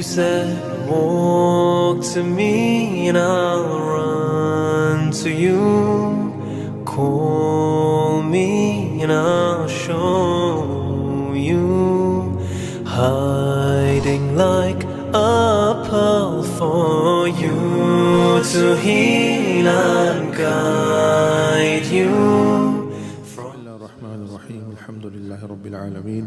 said, walk to me and I'll run to you. Call me and I'll show you. Hiding like a pearl for you to heal and guide you. الرحمن الرحيم الحمد لله رب العالمين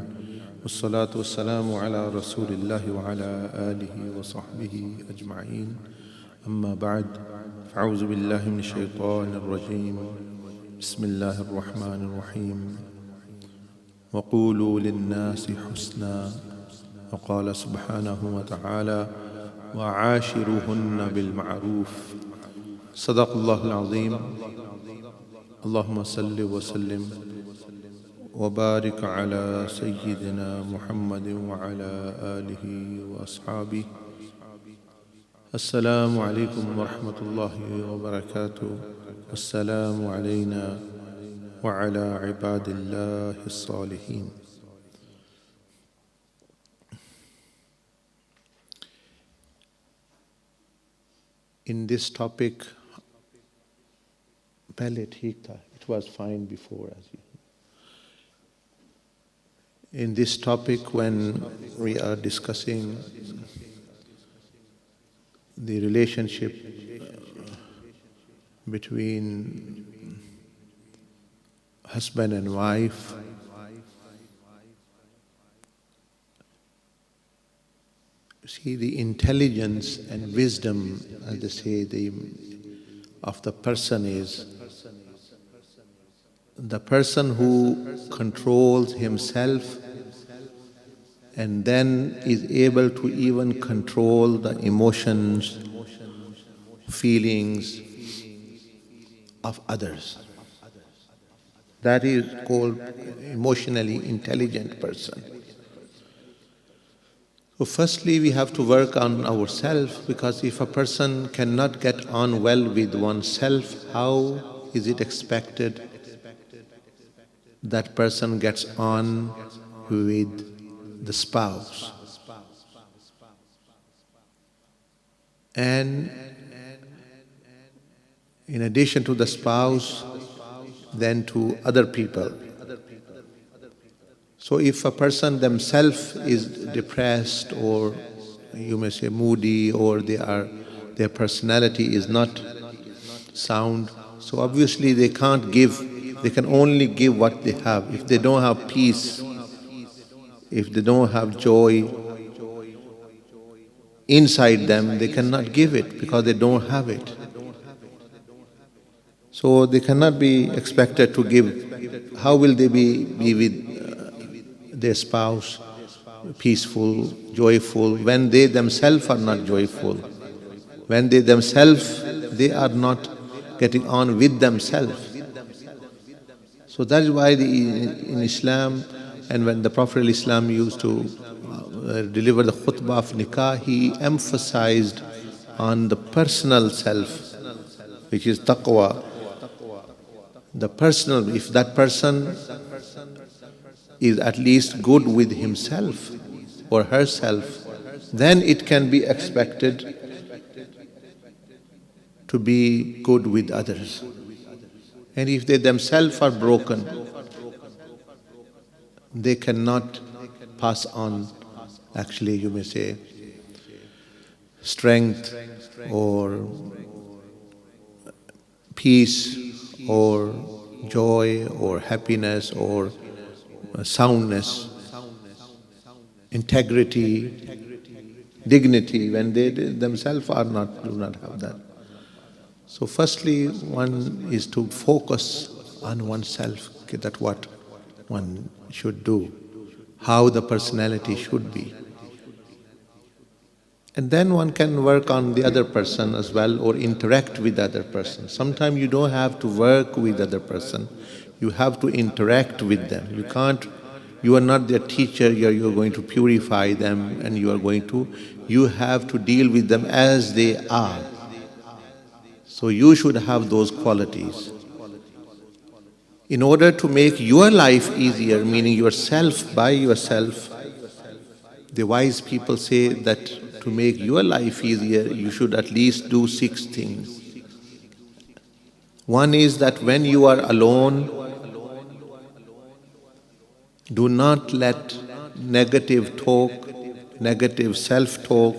والصلاة والسلام على رسول الله وعلى آله وصحبه أجمعين أما بعد فأعوذ بالله من الشيطان الرجيم بسم الله الرحمن الرحيم وقولوا للناس حسنا وقال سبحانه وتعالى وعاشروهن بالمعروف صدق الله العظيم اللهم صل وسلم وبارك على سيدنا محمد وعلى آله وأصحابه السلام عليكم ورحمة الله وبركاته والسلام علينا وعلى عباد الله الصالحين. In this topic, it was fine before, as you. In this topic, when we are discussing the relationship between husband and wife, see the intelligence and wisdom, as they say, of the person is the person who controls himself and then is able to even control the emotions, feelings of others. That is called emotionally intelligent person. So firstly, we have to work on ourselves, because if a person cannot get on well with oneself, how is it expected that person gets on with the spouse? And in addition to the spouse, then to other people. So if a person themselves is depressed, or you may say moody, or their personality is not sound, so obviously they can't give. They can only give what they have. If they don't have peace, if they don't have joy inside them, they cannot give it because they don't have it. So they cannot be expected to give. How will they be with their spouse peaceful, joyful, when they themselves are not joyful? When they themselves, they are not getting on with themselves. So that is why in Islam, and when the Prophet ﷺ used to deliver the khutbah of nikah, he emphasized on the personal self, which is taqwa. The personal, if that person is at least good with himself or herself, then it can be expected to be good with others. And if they themselves are broken, they cannot pass on, actually you may say, strength or peace or joy or happiness or soundness, integrity, dignity, when they themselves do not have that. So firstly, one is to focus on oneself, that's what one should do, how the personality should be. And then one can work on the other person as well, or interact with the other person. Sometimes you don't have to work with the other person, you have to interact with them. You are not their teacher, you're going to purify them, and you have to deal with them as they are. So you should have those qualities. In order to make your life easier, meaning yourself by yourself, the wise people say that to make your life easier, you should at least do 6 things. One is that when you are alone, do not let negative talk, negative self-talk,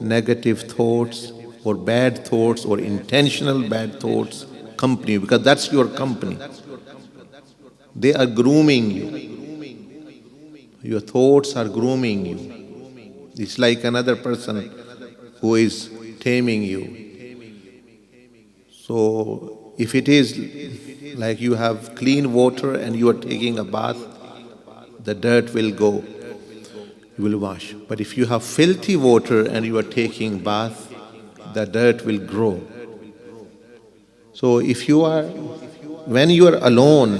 negative thoughts or bad thoughts or intentional bad thoughts accompany you, because that's your company. They are grooming you. Your thoughts are grooming you. It's like another person who is taming you. So if it is like you have clean water and you are taking a bath, the dirt will go, you will wash. But if you have filthy water and you are taking bath, the dirt will grow. So when you are alone,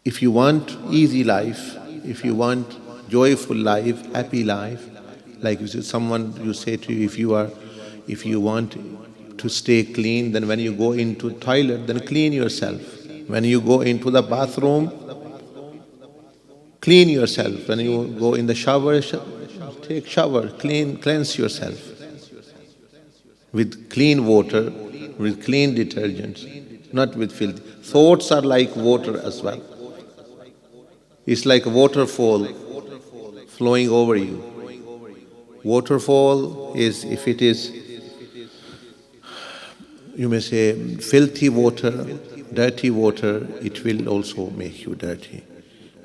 if you want easy life, if you want joyful life, happy life, like someone you say to you, if you want to stay clean, then when you go into toilet, then clean yourself. When you go into the bathroom, clean yourself. When you go in the shower, take shower, cleanse yourself with clean water, with clean detergents, not with filth. Thoughts are like water as well. It's like a waterfall flowing over you. Waterfall is, if it is, you may say, filthy water, dirty water, it will also make you dirty.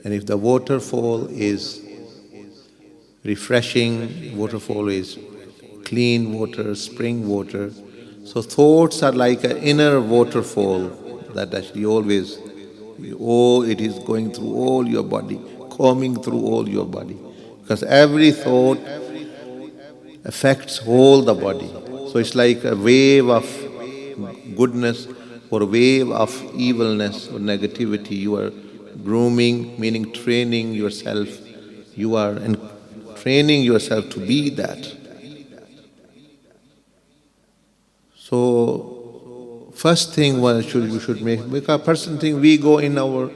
And if the waterfall is refreshing, waterfall is clean water, spring water. So thoughts are like an inner waterfall that actually always, it is going through all your body, combing through all your body. Because every thought affects all the body. So it's like a wave of goodness or a wave of evilness or negativity. You are grooming, meaning training yourself. You are training yourself to be that. So, first thing you should make, because person think we go in our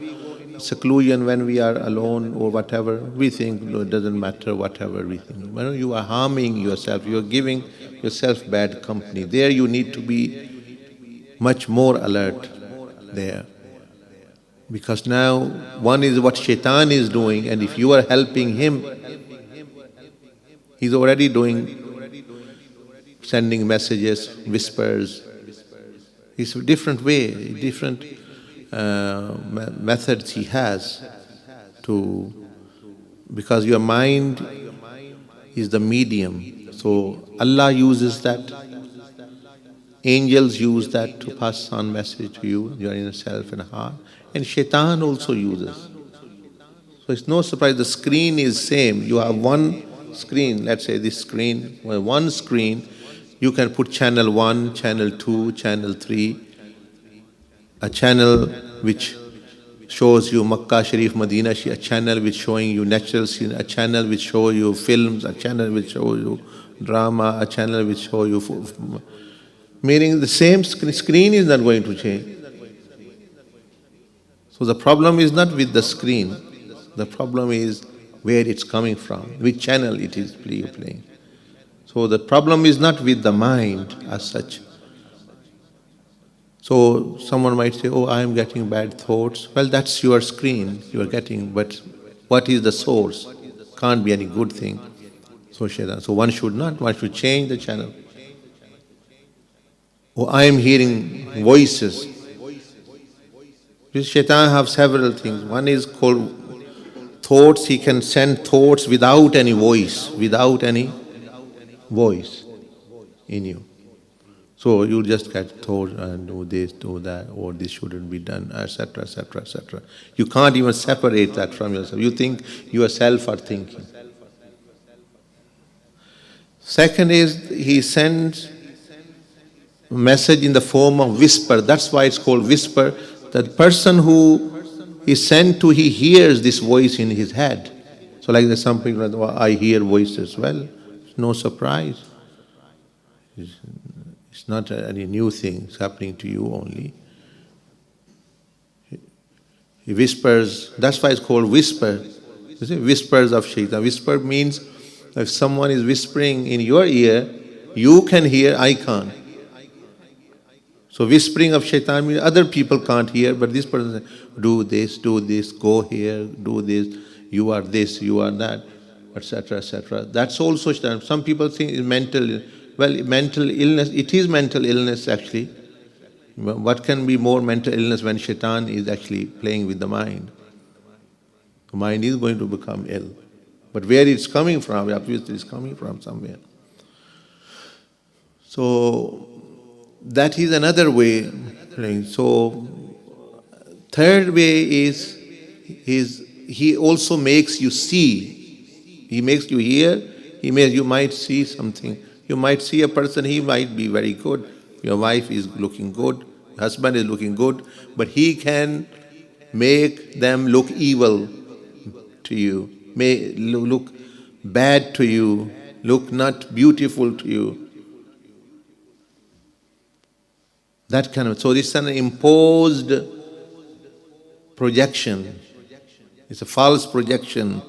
seclusion when we are alone or whatever, we think it doesn't matter whatever we think. When you are harming yourself, you are giving yourself bad company. There you need to be much more alert there. Because now one is what Shaytan is doing, and if you are helping him, he's already doing, sending messages, whispers. It's a different way, different methods he has to, because your mind is the medium. So Allah uses that, angels use that to pass on message to you, your inner self and heart. And Shaitan also uses. So it's no surprise the screen is same. You have one screen, let's say this screen, one screen, you can put channel 1, channel 2, channel 3, a channel which shows you Makkah Sharif, Medina, a channel which showing you natural scene, a channel which show you films, a channel which show you drama, a channel which show you, meaning the same screen is not going to change. So the problem is not with the screen, the problem is where it's coming from, which channel it is playing. So the problem is not with the mind as such. So someone might say, oh, I am getting bad thoughts. Well, that's your screen you are getting, but what is the source? Can't be any good thing. So Shaitan. So one should change the channel. Oh, I am hearing voices. This Shaitan have several things. One is called thoughts. He can send thoughts without any voice, in you. So you just get thoughts and do this, do that, or this shouldn't be done, etc., etc., etc. You can't even separate that from yourself. You think yourself are thinking. Second is he sends a message in the form of whisper. That's why it's called whisper. That person who is sent to, he hears this voice in his head. So like there's some people like, oh, I hear voices. Well, it's no surprise. It's not any new thing. It's happening to you only. He whispers. That's why it's called whisper. You see, whispers of Shaitan. Whisper means if someone is whispering in your ear, you can hear, I can't. So whispering of Shaitan means other people can't hear, but this person says, do this, go here, do this, you are that, etc., etc. That's also Shaitan. Some people think it's mental. Well, mental illness, it is mental illness actually. What can be more mental illness when Shaitan is actually playing with the mind? The mind is going to become ill. But where it's coming from, obviously it's coming from somewhere. So that is another way. So third way is he also makes you see. He makes you hear. You might see something. You might see a person, he might be very good. Your wife is looking good. Your husband is looking good. But he can make them look evil to you, may look bad to you, look not beautiful to you. That kind of, so this is an imposed projection. It's a false projection.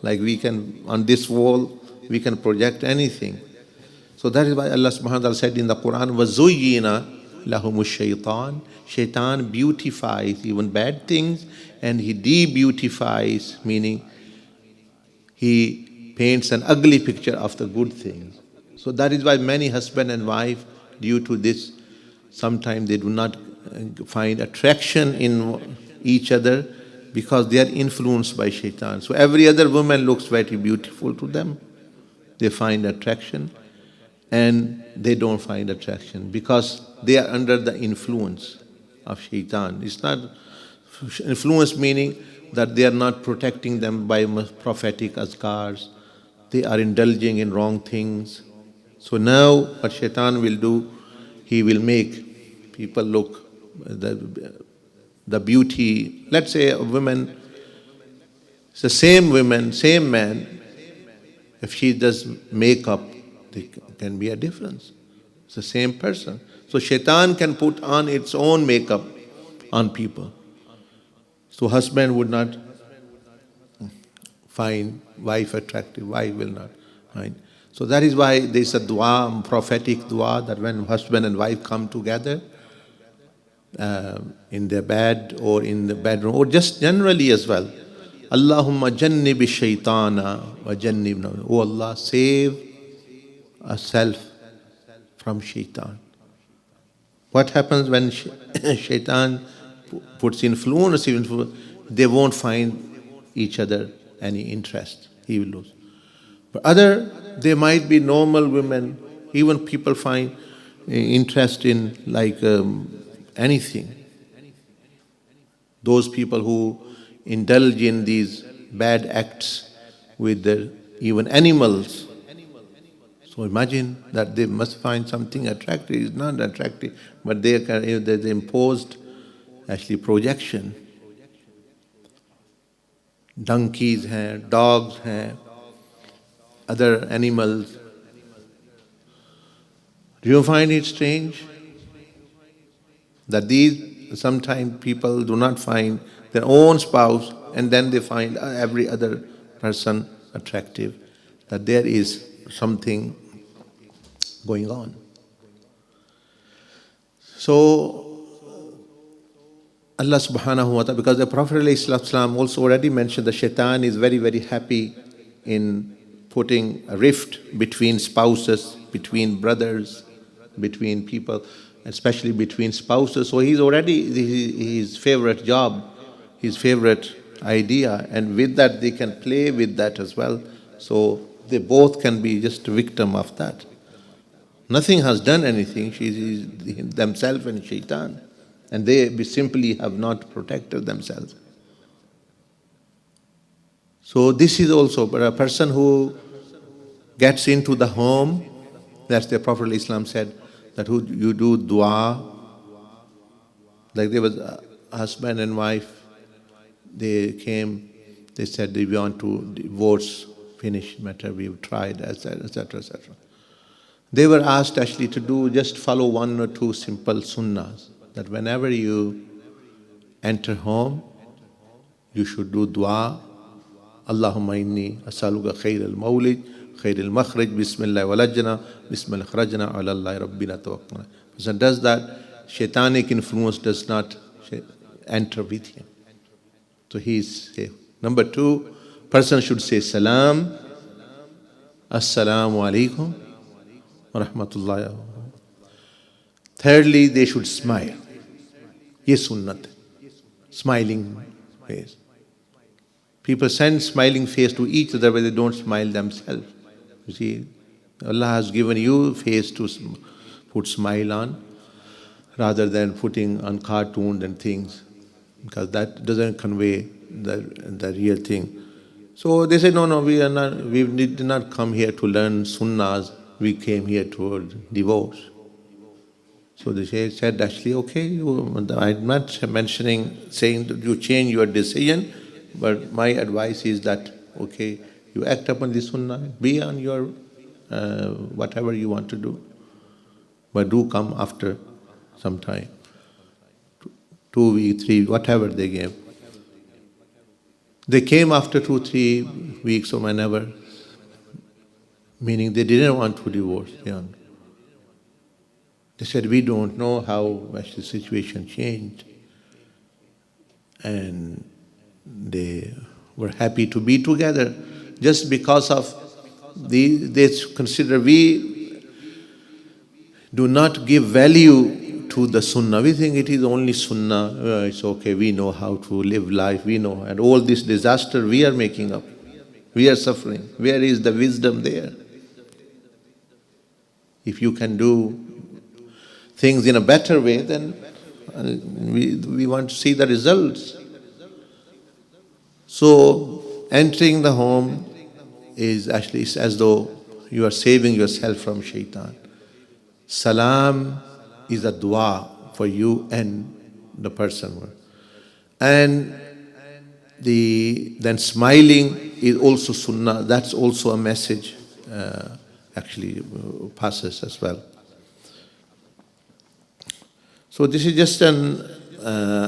Like we can, on this wall, we can project anything. So that is why Allah subhanahu wa ta'ala said in the Quran, وَزُيِّنَ لَهُمُ الشَّيْطَانِ Shaitan beautifies even bad things and he de-beautifies, meaning he paints an ugly picture of the good things. So that is why many husband and wife, due to this, sometimes they do not find attraction in each other because they are influenced by Shaitan. So every other woman looks very beautiful to them. They find attraction and they don't find attraction because they are under the influence of Shaitan. It's not influence meaning that they are not protecting them by prophetic azkars. They are indulging in wrong things. So now what Shaitan will do, he will make people look, the beauty. Let's say a woman, it's the same woman, same man, if she does makeup, there can be a difference. It's the same person. So Shaitan can put on its own makeup on people. So husband would not find wife attractive, wife will not find. So that is why there is a dua, prophetic dua, that when husband and wife come together in their bed or in the bedroom, or just generally as well, Allahumma jannibi shaytana wa jannibna. Oh Allah, save ourselves from Shaitan. What happens when Shaitan puts influence, they won't find each other any interest. He will lose. But there might be normal women, even people find interest in like anything. Those people who indulge in these bad acts with even animals. So imagine that they must find something attractive. It's not attractive, but there's imposed actually projection. Donkeys have, dogs have, other animals. Do you find it strange that these sometimes people do not find their own spouse and then they find every other person attractive, that there is something going on. So Allah subhanahu wa ta'ala, because the Prophet ﷺ also already mentioned that Shaitan is very, very happy in putting a rift between spouses, between brothers, between people, especially between spouses. So he's already his favorite job, his favorite idea, and with that they can play with that as well. So they both can be just a victim of that. Nothing has done anything, she's themselves and Shaitan. And they simply have not protected themselves. So this is also, but a person who gets into the home, that's the Prophet ﷺ said, that who you do dua, like there was a husband and wife, they came, they said they want to divorce, finish matter, we've tried, etc., etc., etc. They were asked actually to do, just follow one or two simple sunnahs, that whenever you enter home, you should do dua Allahumma inni as'aluka khayr al-mawlid, khayr al-makhraj, bismillah walajna, bismillah kharajna, ala Allahi rabbina tawakkalna. Person does that, shaitanic influence does not enter with him. So he is safe. Number two, person should say salam, assalamu alaikum wa rahmatullahi wa barakatuh. Thirdly, they should smile. Ye sunnat, smiling face. People send smiling face to each other, but they don't smile themselves. You see, Allah has given you face to put smile on, rather than putting on cartoons and things, because that doesn't convey the real thing. So they say, no, we did not come here to learn sunnahs, we came here towards divorce. So they said, actually, okay, I'm not saying that you change your decision, but my advice is that, okay, you act upon the sunnah, be on your whatever you want to do, but do come after some time, 2 weeks, 3, whatever they gave. They came after 2-3 weeks or whenever, meaning they didn't want to divorce. They said, we don't know how much the situation changed. And they were happy to be together just because of they consider we do not give value to the sunnah. We think it is only sunnah, it's okay, we know how to live life, we know, and all this disaster we are making up, we are suffering. Where is the wisdom there? If you can do things in a better way, then we want to see the results. So entering the home is actually as though you are saving yourself from Shaytan. Salam is a dua for you and the person. And then smiling is also sunnah, that's also a message actually passes as well. So this is just an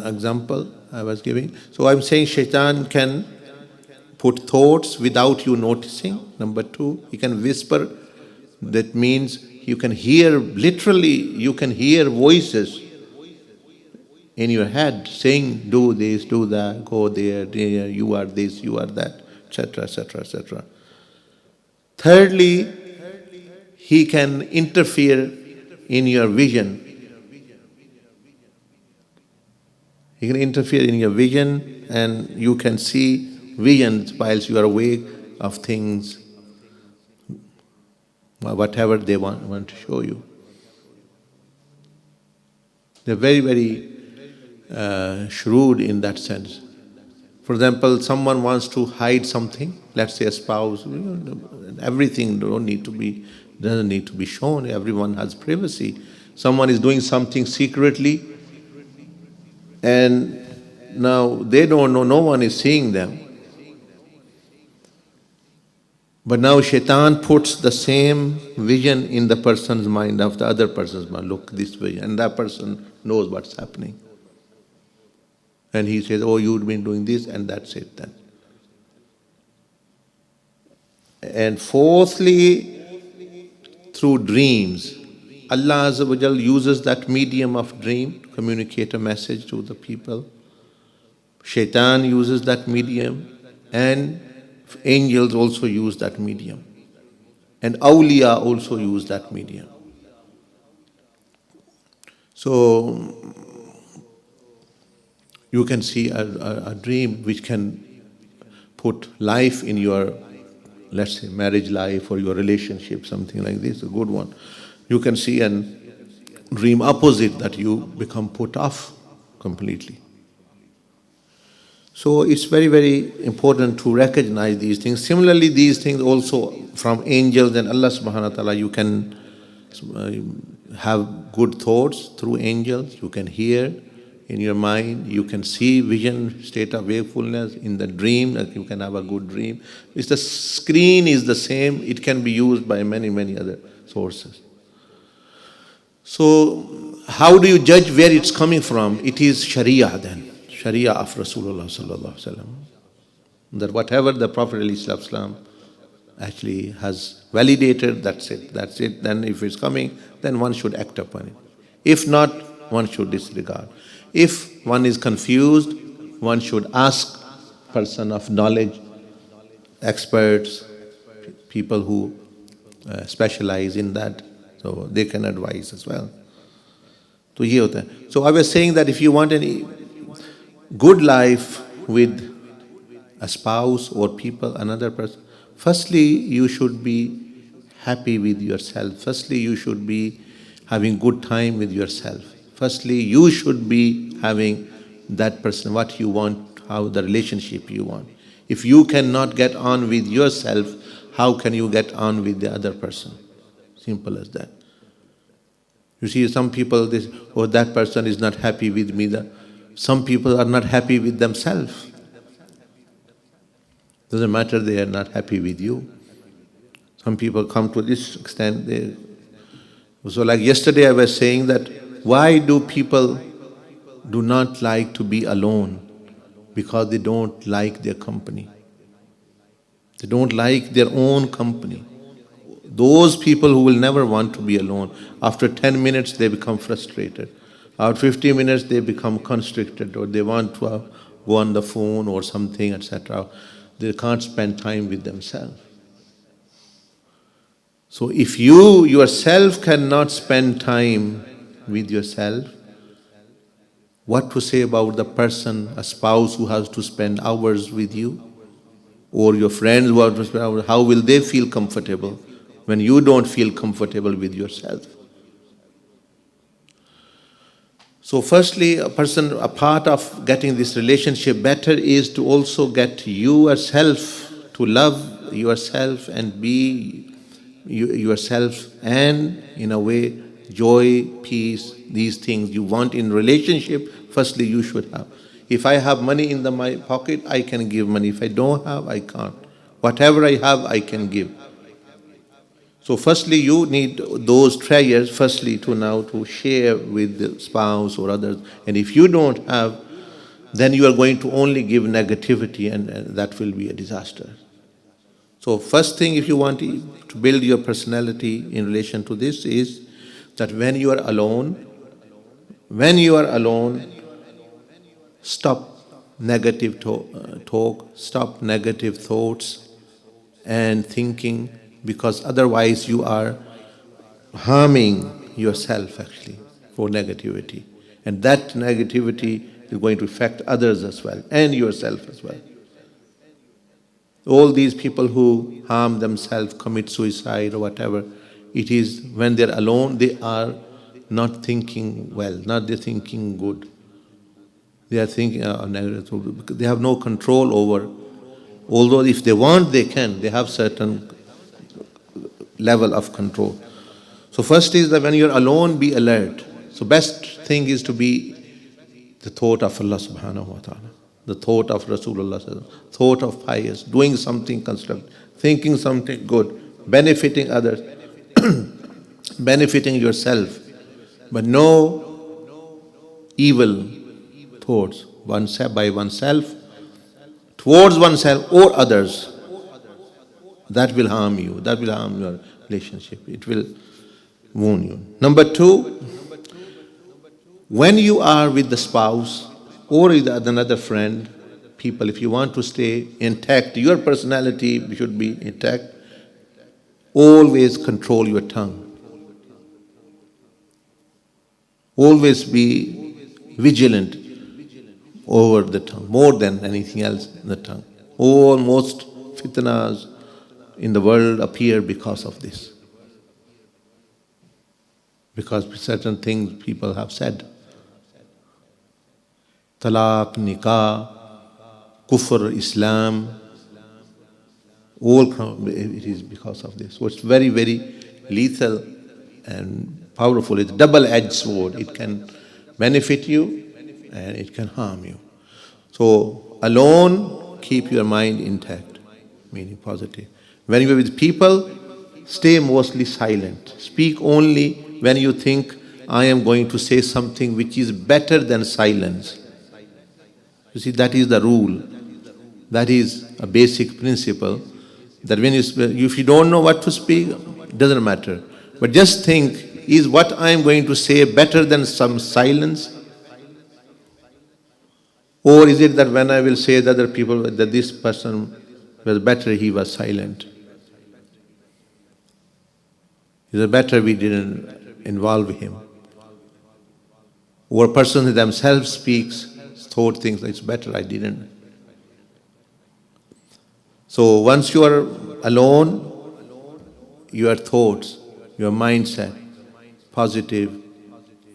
example I was giving. So I'm saying Shaitan can put thoughts without you noticing. Number two, he can whisper. That means you can hear, literally you can hear voices in your head saying, do this, do that, go there, you are this, you are that, etc., etc., etc. Thirdly, he can interfere in your vision. He can interfere in your vision, and you can see visions whilst you are awake of things, whatever they want to show you. They're very, very shrewd in that sense. For example, someone wants to hide something, let's say a spouse, everything doesn't need to be shown, everyone has privacy. Someone is doing something secretly, and now they don't know, no one is seeing them. But now Shaitan puts the same vision in the person's mind, of the other person's mind. Look, this vision, and that person knows what's happening. And he says, oh, you've been doing this, and that's it then. And fourthly, through dreams. Allah Azza wa Jal uses that medium of dream to communicate a message to the people. Shaitan uses that medium, and angels also use that medium. And awliya also use that medium. So you can see a dream which can put life in your, let's say, marriage life or your relationship, something like this, a good one. You can see a dream opposite, that you become put off completely. So it's very, very important to recognize these things. Similarly, these things also from angels and Allah subhanahu wa ta'ala, you can have good thoughts through angels, you can hear in your mind, you can see vision, state of wakefulness in the dream, that you can have a good dream. It's the screen is the same, it can be used by many, many other sources. So how do you judge where it's coming from? It is Sharia then. Sharia of Rasulullah sallallahu alaihi wasallam. that whatever the Prophet ﷺ actually has validated, that's it. Then if it's coming, then one should act upon it. If not, one should disregard. If one is confused, one should ask person of knowledge, experts, people who specialize in that, so they can advise as well. So ye hota hai. So I was saying that if you want any good life with a spouse or people, another person, firstly you should be happy with yourself. Firstly you should be having good time with yourself. Firstly you should be having that person, what you want, how the relationship you want. If you cannot get on with yourself, how can you get on with the other person? Simple as that. You see, some people, oh, that person is not happy with me. Some people are not happy with themselves. Doesn't matter, they are not happy with you. Some people come to this extent. So like yesterday I was saying that why do people do not like to be alone? Because they don't like their company. They don't like their own company. Those people who will never want to be alone, after 10 minutes they become frustrated. After 15 minutes they become constricted, or they want to go on the phone or something, etc. They can't spend time with themselves. So if you yourself cannot spend time with yourself, what to say about the person, a spouse who has to spend hours with you, or your friends who have to spend hours? How will they feel comfortable when you don't feel comfortable with yourself? So firstly, a part of getting this relationship better is to also get yourself, to love yourself and be yourself, and in a way, joy, peace, these things you want in relationship, firstly you should have. If I have money in my pocket, I can give money. If I don't have, I can't. Whatever I have, I can give. So firstly, you need those treasures, firstly, to share with the spouse or others. And if you don't have, then you are going to only give negativity, and that will be a disaster. So first thing, if you want to build your personality in relation to this, is that when you are alone, stop negative talk, stop negative thoughts and thinking, because otherwise you are harming yourself actually for negativity. And that negativity is going to affect others as well, and yourself as well. All these people who harm themselves, commit suicide or whatever, it is when they're alone, they are not thinking well, they're thinking good. They are thinking negative, because they have no control over. Although if they want, they can. They have certain level of control. So first is that when you're alone, be alert. So best thing is to be the thought of Allah subhanahu wa ta'ala, the thought of Rasulullah, thought of pious, doing something constructive, thinking something good, benefiting others, benefiting yourself, but no evil thoughts by oneself, towards oneself or others. That will harm you, that will harm your relationship, it will wound you. Number two, when you are with the spouse or with another friend, people, if you want to stay intact, your personality should be intact, always control your tongue. Always be vigilant over the tongue, more than anything else in the tongue. Most fitnas in the world appear because of this. Because certain things people have said. Talaq, nikah, kufr, Islam, it is because of this. So it's very, very lethal and powerful. It's a double-edged sword. It can benefit you and it can harm you. So alone, keep your mind intact, meaning positive. When you're with people, stay mostly silent. Speak only when you think, I am going to say something which is better than silence. You see, that is the rule. That is a basic principle, that when if you don't know what to speak, it doesn't matter. But just think, is what I am going to say better than some silence? Or is it that when I will say to other people that this person was better, he was silent? Is it better we didn't involve him? Or a person themselves speaks, thought things, it's better I didn't. So once you are alone, your thoughts, your mindset, positive,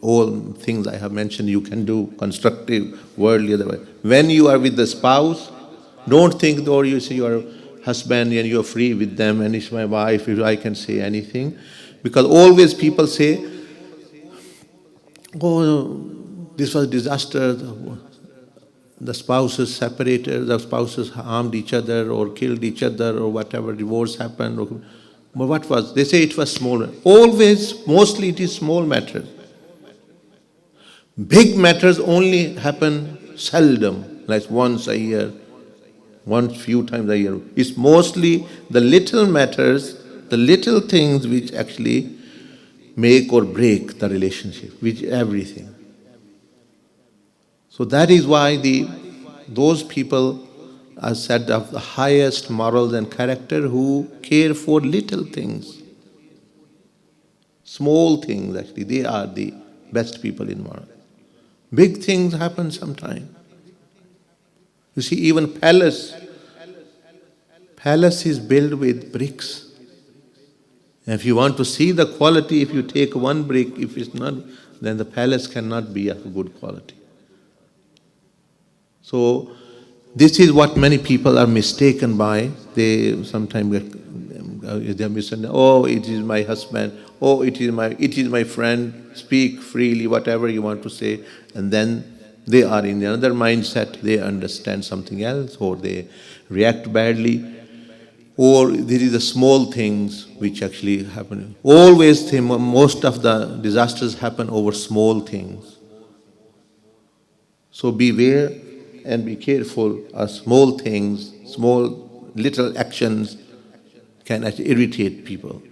all things I have mentioned you can do, constructive, worldly, otherwise. When you are with the spouse, don't think, though you see your husband and you're free with them and it's my wife, if I can say anything. Because always people say, oh, this was disaster, the spouses separated, the spouses harmed each other or killed each other or whatever, divorce happened. But what was? They say it was small. Always, mostly it is small matters. Big matters only happen seldom, like once a year, few times a year. It's mostly the little matters, the little things which actually make or break the relationship, which everything. So that is why those people are said of the highest morals and character who care for little things. Small things actually, they are the best people in moral. Big things happen sometime. You see, even palace is built with bricks. And if you want to see the quality, if you take one brick, if it's not, then the palace cannot be of good quality. So this is what many people are mistaken by. They sometimes they're misunderstanding. Oh, it is my husband. Oh, it is my friend. Speak freely, whatever you want to say. And then they are in another mindset. They understand something else, or they react badly. Or there is the small things which actually happen. Always, most of the disasters happen over small things. So beware and be careful of small things, small little actions can actually irritate people.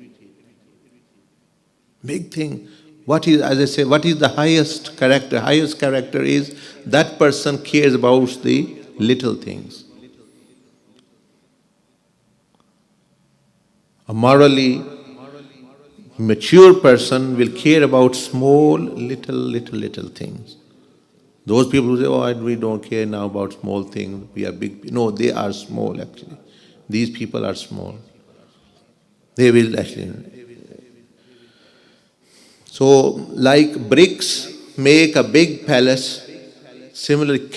Big thing. What is, as I say, what is the highest character? Highest character is that person cares about the little things. A morally mature person will care about small, little things. Those people who say, oh, we don't care now about small things, we are big. No, they are small actually. These people are small. They will actually. So, like bricks make a big palace, similarly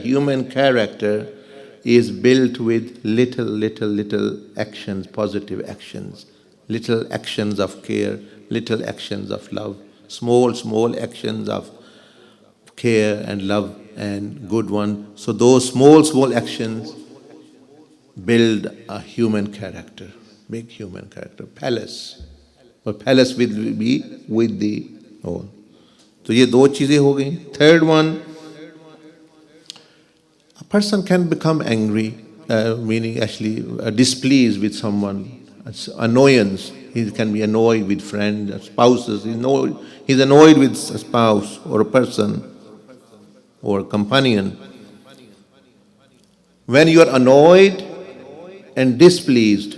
human character is built with little actions, positive actions, little actions of care, little actions of love, small actions of care and love and good one. So those small actions build a human character, big human character, palace. But palace will be with the whole. So ये दो चीजें हो गई. Third one, a person can become angry, meaning actually displeased with someone, it's annoyance. He can be annoyed with friends, spouses. He's annoyed with a spouse or a person or a companion. When you are annoyed and displeased,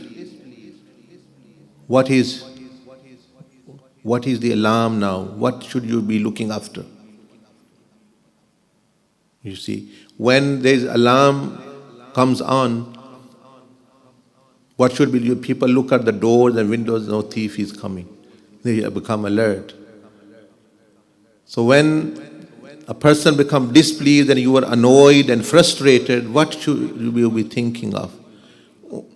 what is the alarm now? What should you be looking after? You see, when this alarm comes on, what should be? People look at the doors and windows, no thief is coming. They become alert. So when a person becomes displeased and you are annoyed and frustrated, what should you be thinking of?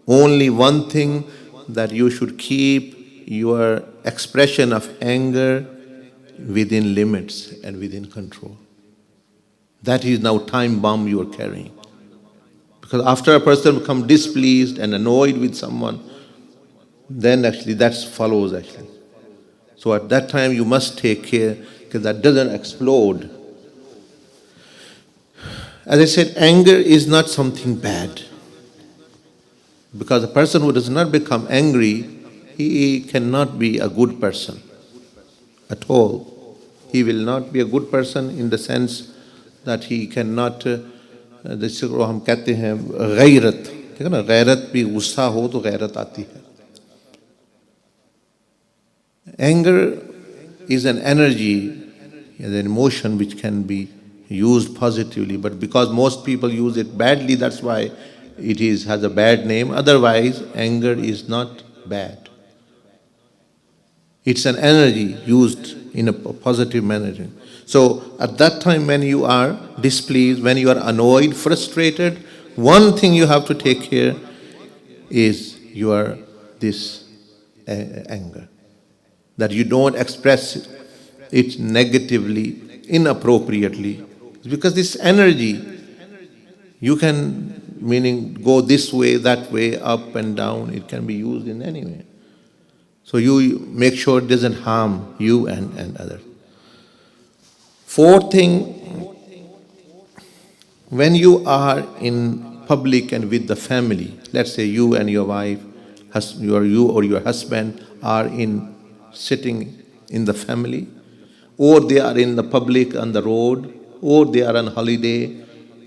Only one thing, that you should keep your expression of anger within limits and within control. That is now time bomb you are carrying. Because after a person becomes displeased and annoyed with someone, then actually that follows actually. So at that time you must take care because that doesn't explode. As I said, anger is not something bad. Because a person who does not become angry, he cannot be a good person at all. He will not be a good person in the sense that he cannot, जिसको हम कहते हैं गैरत, ठीक है ना, गैरत भी गुस्सा हो तो गैरत आती है. Anger is an energy, is an emotion which can be used positively, but because most people use it badly, that's why it has a bad name. Otherwise, anger is not bad. It's an energy used in a positive manner. So at that time when you are displeased, when you are annoyed, frustrated, one thing you have to take care is this anger. That you don't express it negatively, inappropriately. Because this energy, you can, meaning go this way, that way, up and down, it can be used in any way. So you make sure it doesn't harm you and others. Fourth thing, when you are in public and with the family, let's say you and your wife, you or your husband are sitting in the family, or they are in the public on the road, or they are on holiday,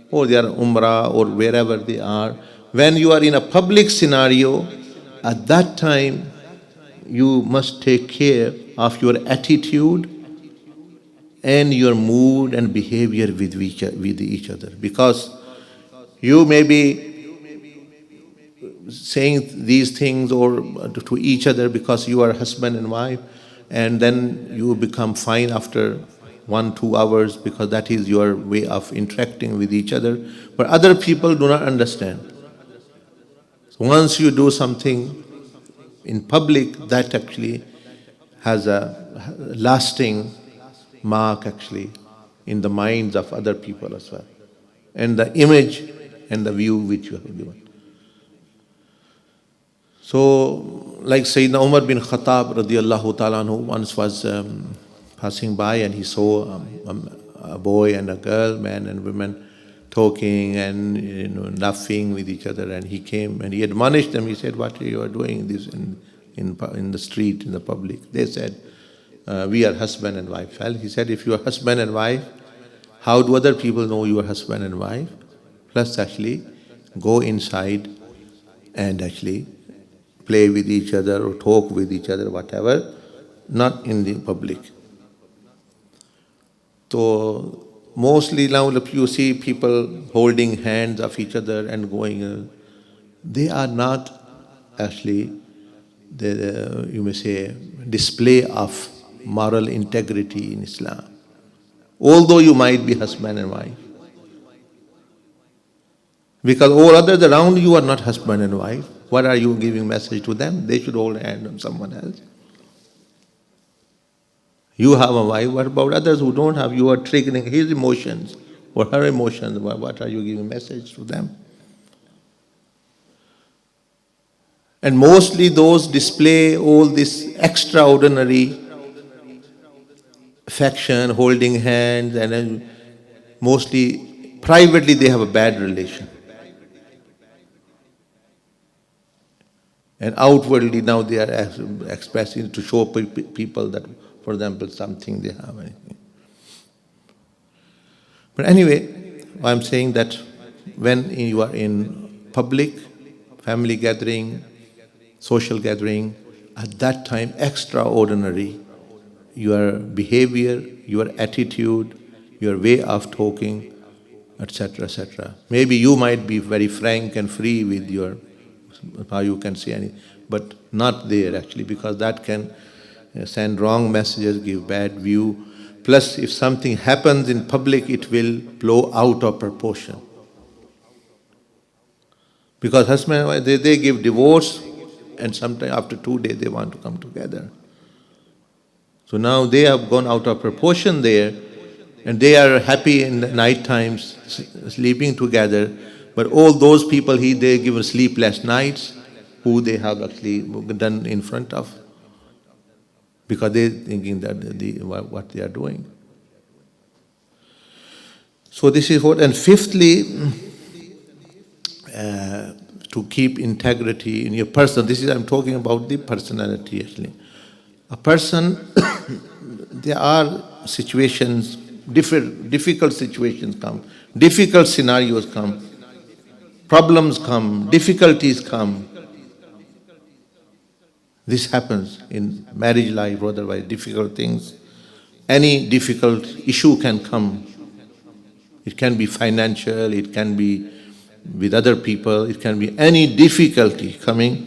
or they are Umrah, or wherever they are. When you are in a public scenario, at that time you must take care of your attitude and your mood and behavior with each other. Because you may be saying these things or to each other because you are husband and wife, and then you become fine after 1-2 hours because that is your way of interacting with each other. But other people do not understand. So once you do something in public, that actually has a lasting mark actually in the minds of other people as well, and the image and the view which you have given. So, like Sayidna Umar bin Khattab radiallahu ta'ala anhu once was passing by and he saw a boy and a girl, man and women, talking and laughing with each other, and he came and he admonished them. He said, "What you are doing this in the street, in the public?" They said, "We are husband and wife." Well, he said, if you are husband and wife, how do other people know you are husband and wife? Plus actually go inside and actually play with each other or talk with each other, whatever, not in the public. So mostly now if you see people holding hands of each other and going, they are not actually, you may say, display of moral integrity in Islam. Although you might be husband and wife. Because all others around you are not husband and wife. What are you giving message to them? They should hold a hand on someone else. You have a wife, what about others who don't have? You are triggering his emotions or her emotions. What are you giving message to them? And mostly those display all this extraordinary affection, holding hands, and then mostly privately they have a bad relation. And outwardly now they are expressing to show people that, for example, something they have. But anyway, I'm saying that when you are in public, family gathering, social gathering, at that time extraordinary, your behavior, your attitude, your way of talking, etc., etc. Maybe you might be very frank and free with your, how you can say anything, but not there actually, because that can send wrong messages, give bad view. Plus, if something happens in public, it will blow out of proportion. Because husband and wife, they give divorce, and sometime after 2 days they want to come together. So now they have gone out of proportion there, and they are happy in the night times, sleeping together. But all those people they give sleepless nights, who they have actually done in front of, because they're thinking that what they are doing. So this is what, and fifthly, to keep integrity in your person. This is, I'm talking about the personality actually. A person, there are situations, difficult situations come, difficult scenarios come, problems come, difficulties come. This happens in marriage life or otherwise, difficult things. Any difficult issue can come. It can be financial, it can be with other people, it can be any difficulty coming.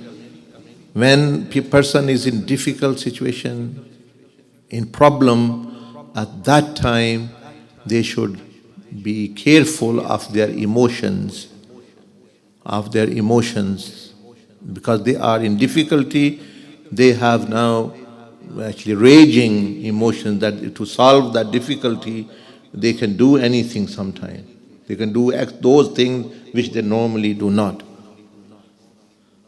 When a person is in difficult situation, in problem, at that time they should be careful of their emotions, because they are in difficulty. They have now actually raging emotions that to solve that difficulty, they can do anything sometimes. They can do those things which they normally do not.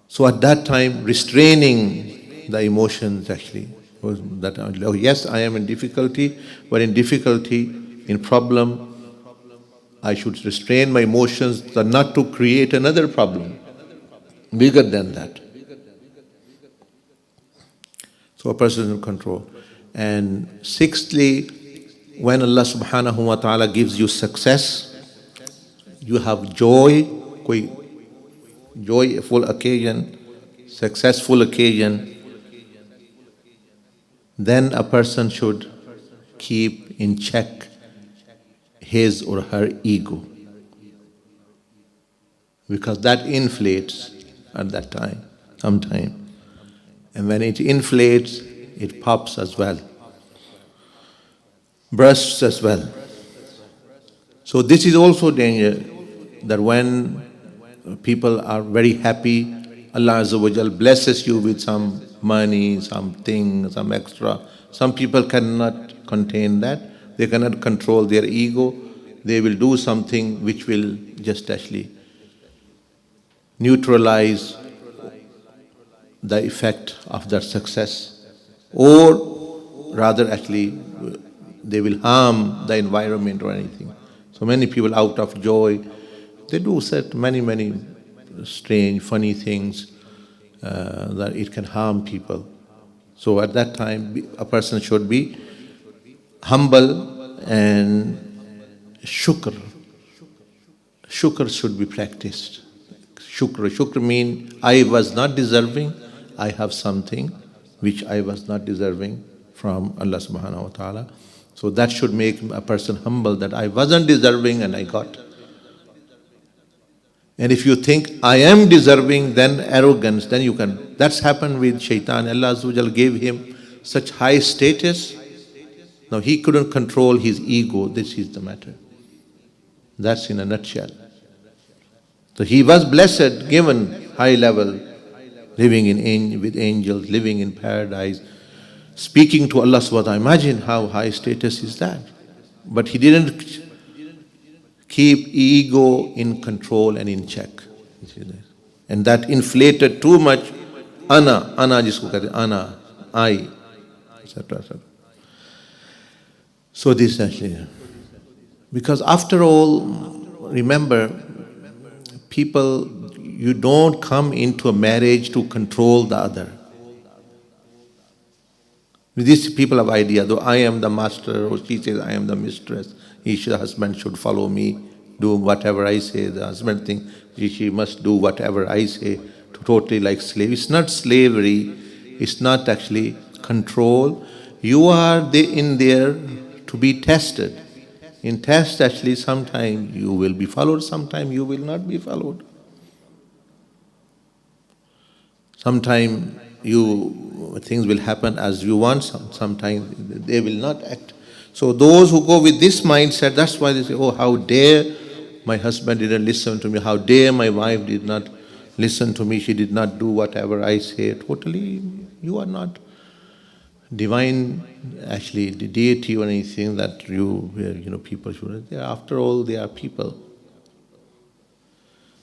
So at that time, restraining the emotions actually, that oh yes, I am in difficulty, but in difficulty, in problem, I should restrain my emotions so not to create another problem bigger than that. So a person is in control. And sixthly, when Allah subhanahu wa ta'ala gives you success, you have joy, joyful occasion, successful occasion, then a person should keep in check his or her ego, because that inflates at that time, sometime. And when it inflates, it pops as well, bursts as well. So this is also danger, that when people are very happy, Allah Azza wa Jal blesses you with some money, something, some extra. Some people cannot contain that. They cannot control their ego. They will do something which will just actually neutralize the effect of their success, or rather actually they will harm the environment or anything. So many people out of joy, they do many strange, funny things that it can harm people. So at that time, a person should be humble and shukr. Shukr should be practiced. Shukr means I was not deserving, I have something which I was not deserving from Allah subhanahu wa ta'ala. So that should make a person humble, that I wasn't deserving and I got. And if you think I am deserving, then arrogance, then you can. That's happened with Shaytan. Allah Azza wa Jal gave him such high status. Now he couldn't control his ego. This is the matter. That's in a nutshell. So he was blessed, given high level, living with angels, living in paradise, speaking to Allah subhanahu wa ta'ala. Imagine how high status is that. But he didn't keep ego in control and in check. And that inflated too much. Ana jisko kehte, ana, I, etc. So this actually, because after all, remember, people, you don't come into a marriage to control the other. These people have idea, though I am the master, or she says I am the mistress, each husband should follow me, do whatever I say. The husband thinks she must do whatever I say, totally like slave. It's not slavery, it's not actually control. You are in there to be tested. In test, actually, sometimes you will be followed, sometimes you will not be followed. Sometimes things will happen as you want, sometimes they will not act. So those who go with this mindset, that's why they say, oh, how dare my husband didn't listen to me, how dare my wife did not listen to me, she did not do whatever I say. Totally, you are not divine, actually, the deity or anything that people should. After all, they are people.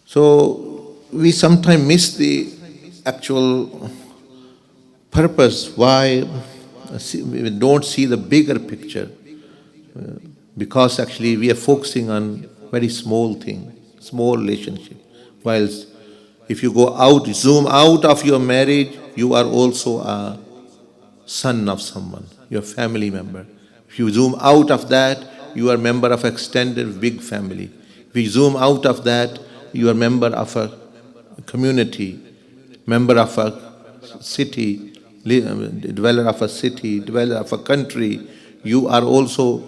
So we sometimes miss the actual purpose, why we don't see the bigger picture. because actually we are focusing on very small thing, small relationship. Whilst if you go out, zoom out of your marriage, you are also a son of someone, your family member. If you zoom out of that, you are member of extended big family. If you zoom out of that, you are member of a community, member of a city, dweller of a city, dweller of a country. You are also,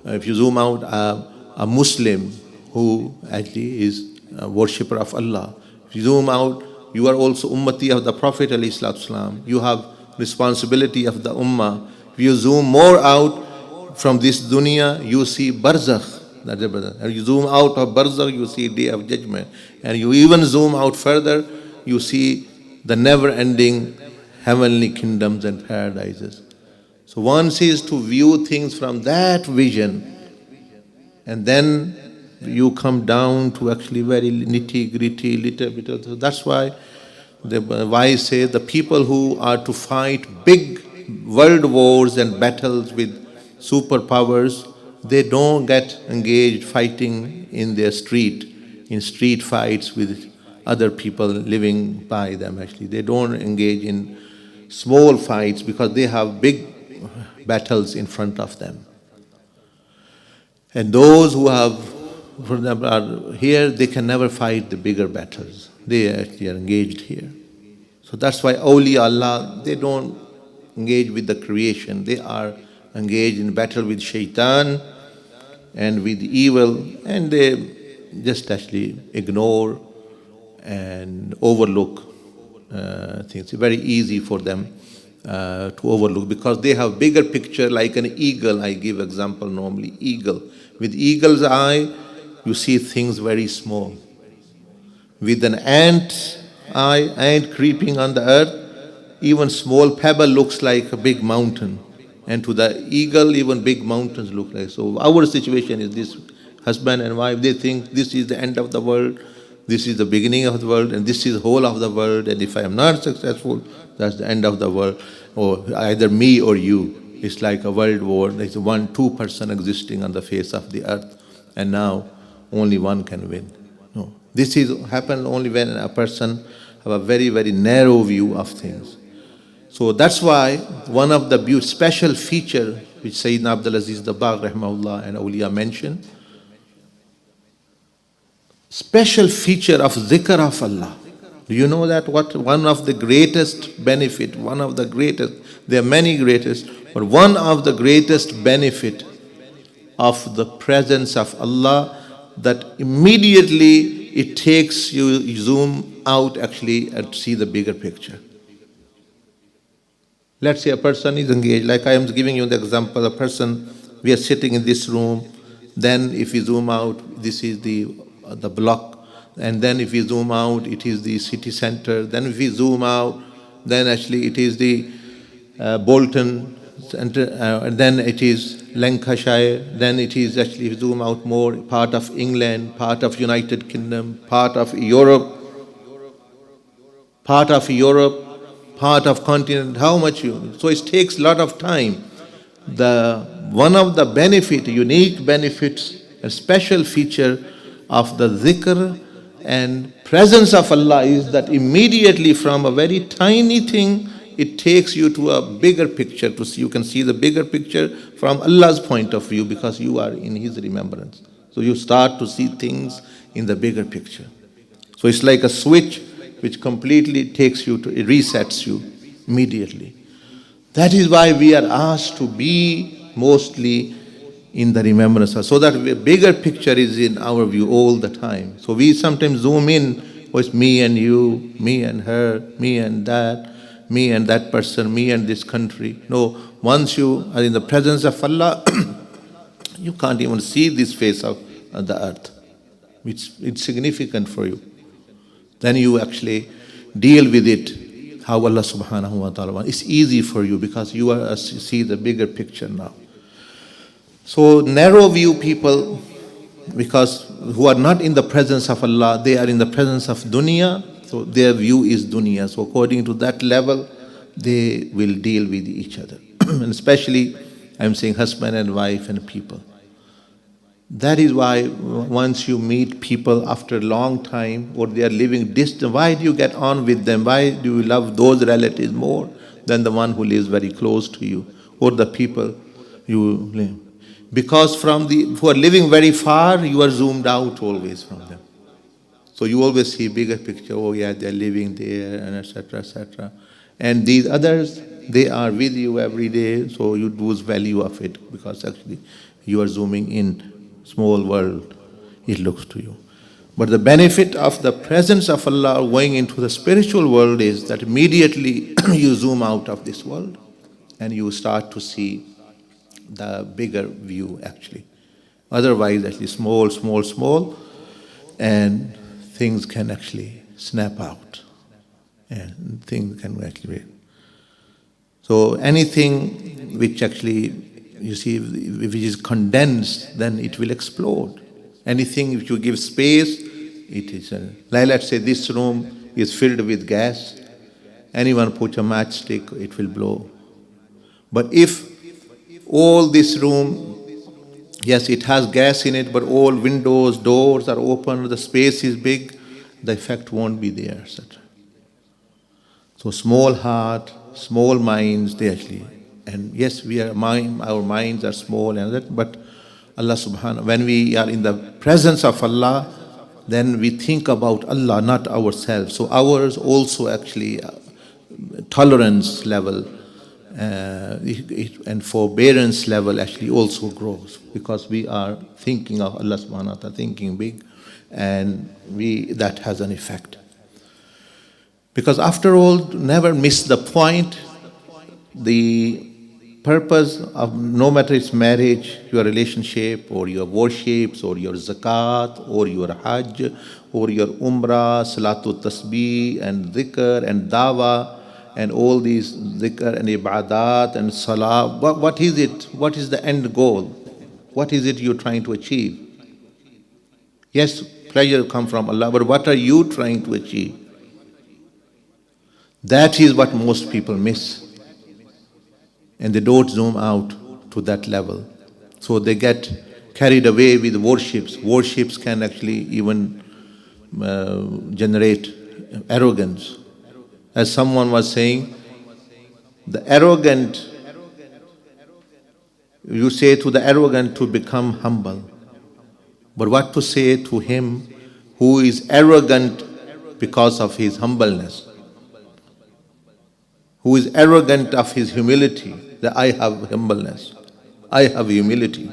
if you zoom out, a Muslim who actually is a worshipper of Allah. If you zoom out, you are also ummati of the Prophet ﷺ. You have responsibility of the ummah. If you zoom more out from this dunya, you see barzakh. And you zoom out of barzakh, you see day of judgment. And you even zoom out further, you see the never-ending heavenly kingdoms and paradises. So one is to view things from that vision, and then you come down to actually very nitty-gritty, little bit. So that's why the wise say the people who are to fight big world wars and battles with superpowers, they don't get engaged fighting in their street, in street fights with other people living by them actually. They don't engage in small fights because they have big battles in front of them. And those who have, for example, are here, they can never fight the bigger battles. They actually are engaged here. So that's why awliya Allah, they don't engage with the creation. They are engaged in battle with Shaytan and with evil, and they just actually ignore and overlook things. It's very easy for them to overlook because they have bigger picture like an eagle. I give example normally, eagle. With eagle's eye, you see things very small. With an ant's eye, ant creeping on the earth, even small pebble looks like a big mountain. And to the eagle, even big mountains look like. So our situation is this: husband and wife, they think this is the end of the world, this is the beginning of the world, and this is the whole of the world, and if I am not successful, that's the end of the world, or either me or you. It's like a world war. There's 1-2 person existing on the face of the earth, and now only one can win. No, this is happen only when a person have a very, very narrow view of things. So that's why one of the special feature which Sayyidina Abdul Aziz Dabbagh rahimahullah and awliya mentioned, special feature of zikr of Allah. Do you know that what one of the greatest benefit, one of the greatest, there are many greatest, but one of the greatest benefit of the presence of Allah, that immediately it takes you zoom out actually and see the bigger picture. Let's say a person is engaged, like I am giving you the example, a person, we are sitting in this room, then if we zoom out, this is the block, and then if we zoom out, it is the city center, then if we zoom out, then actually it is the Bolton center, and then it is Lancashire, then it is actually, if you zoom out more, part of England, part of United Kingdom, part of Europe, part of continent, how much you, so it takes a lot of time. One of the unique benefits, a special feature of the zikr and presence of Allah is that immediately from a very tiny thing, it takes you to a bigger picture, to see, you can see the bigger picture from Allah's point of view because you are in His remembrance. So you start to see things in the bigger picture. So it's like a switch which completely takes you to, it resets you immediately. That is why we are asked to be mostly in the remembrance, so that a bigger picture is in our view all the time. So we sometimes zoom in, oh, it's me and you, me and her, me and that person, me and this country. No, once you are in the presence of Allah, you can't even see this face of the earth. It's significant for you. Then you actually deal with it, how Allah subhanahu wa ta'ala wants. It's easy for you because you see the bigger picture now. So narrow view people, because who are not in the presence of Allah, they are in the presence of dunya, so their view is dunya. So according to that level, they will deal with each other. And especially, I'm saying husband and wife and people. That is why once you meet people after a long time or they are living distant, why do you get on with them? Why do you love those relatives more than the one who lives very close to you or the people you live? Because from the who are living very far, you are zoomed out always from them. So you always see bigger picture, oh yeah, they're living there, and etc., etc. And these others, they are with you every day, so you lose value of it because actually you are zooming in. Small world, it looks to you. But the benefit of the presence of Allah going into the spiritual world is that immediately you zoom out of this world and you start to see the bigger view actually. Otherwise, actually small, small, small, and things can actually snap out. And things can actually. So anything which actually you see, if it is condensed, then it will explode. Anything, if you give space, it is. Like let's say this room is filled with gas. Anyone put a matchstick, it will blow. But if all this room, yes, it has gas in it, but all windows, doors are open, the space is big, the effect won't be there, etc. So small heart, small minds, they actually. And yes, our minds are small and that, but Allah subhanahu, when we are in the presence of Allah, then we think about Allah, not ourselves. So ours also actually tolerance level and forbearance level actually also grows because we are thinking of Allah subhanahu wa ta'ala, thinking big, and that has an effect. Because after all, never miss the point, the purpose of no matter it's marriage, your relationship, or your worships, or your zakat, or your hajj, or your umrah, salatul tasbih, and dhikr, and dawah, and all these dhikr and ibadat and salah. What is it? What is the end goal? What is it you're trying to achieve? Yes, pleasure comes from Allah, but what are you trying to achieve? That is what most people miss. And they don't zoom out to that level. So they get carried away with worships. Worships can actually even generate arrogance. As someone was saying, the arrogant, you say to the arrogant to become humble. But what to say to him who is arrogant because of his humbleness? Who is arrogant of his humility, that I have humbleness, I have humility.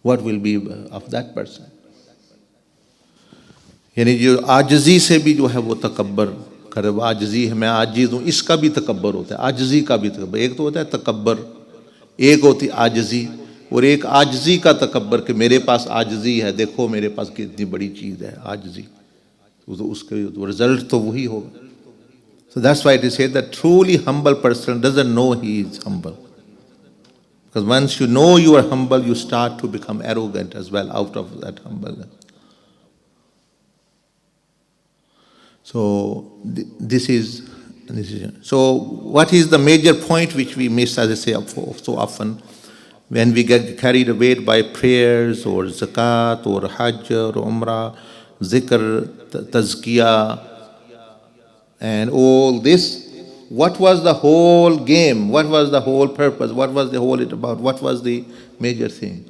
What will be of that person? यानी जो आजिज़ी से भी जो है वो तकब्बर करे, आजिज़ी है, मैं आजिज़ हूँ, इसका भी तकब्बर होता है, आजिज़ी का भी तकब्बर। एक तो होता है तकब्बर, एक होती आजिज़ी, और एक आजिज़ी का तकब्बर कि मेरे पास आजिज़ी है, देखो मेरे पास कितनी बड़ी चीज़ है, आजिज़ी, तो उसके रिजल्ट तो वही होगा। So that's why it is said that truly humble person doesn't know he is humble. Because once you know you are humble, you start to become arrogant as well out of that humbleness. So this is. So what is the major point which we miss, as I say so often, when we get carried away by prayers or zakat or hajj or umrah, zikr, tazkiyah, and all this? What was the whole game? What was the whole purpose? What was the whole it about? What was the major thing?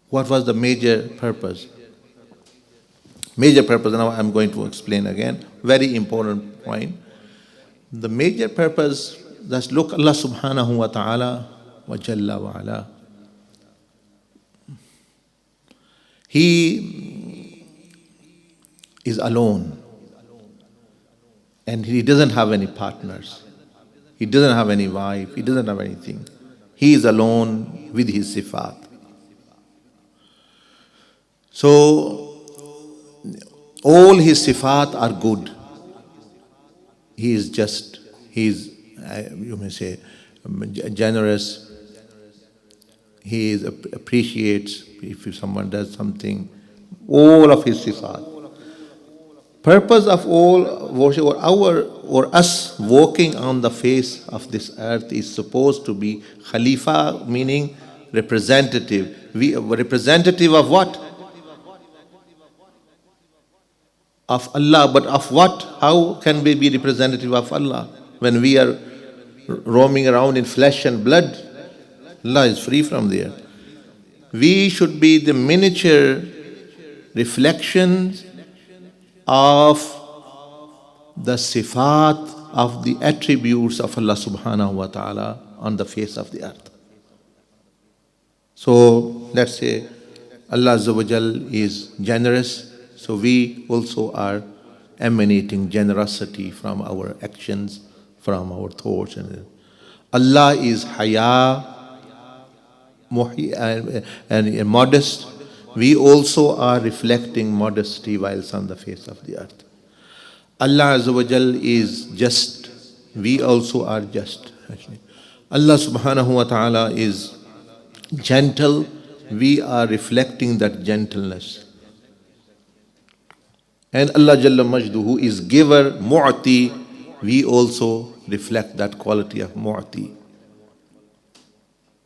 What was the major purpose? Major purpose, now I'm going to explain again. Very important point. The major purpose, that's look, Allah subhanahu wa ta'ala wa jalla wa ala. He is alone. And he doesn't have any partners. He doesn't have any wife. He doesn't have anything. He is alone with his sifat. So, all his sifat are good. He is just, he is, you may say, generous. He is, appreciates if someone does something. All of his sifat. Purpose of all worship, or us walking on the face of this earth, is supposed to be Khalifa, meaning representative. We are representative of what? Of Allah. But of what? How can we be representative of Allah when we are roaming around in flesh and blood? Allah is free from there. We should be the miniature reflections of the sifat of the attributes of Allah subhanahu wa ta'ala on the face of the earth. So let's say Allah Azza wa Jal is generous, so we also are emanating generosity from our actions, from our thoughts. Allah is haya and modest. We also are reflecting modesty whilst on the face of the earth. Allah Azza wa Jal is just. We also are just. Actually, Allah subhanahu wa ta'ala is gentle. We are reflecting that gentleness. And Allah Jalla Majduhu is giver, mu'ti. We also reflect that quality of mu'ti.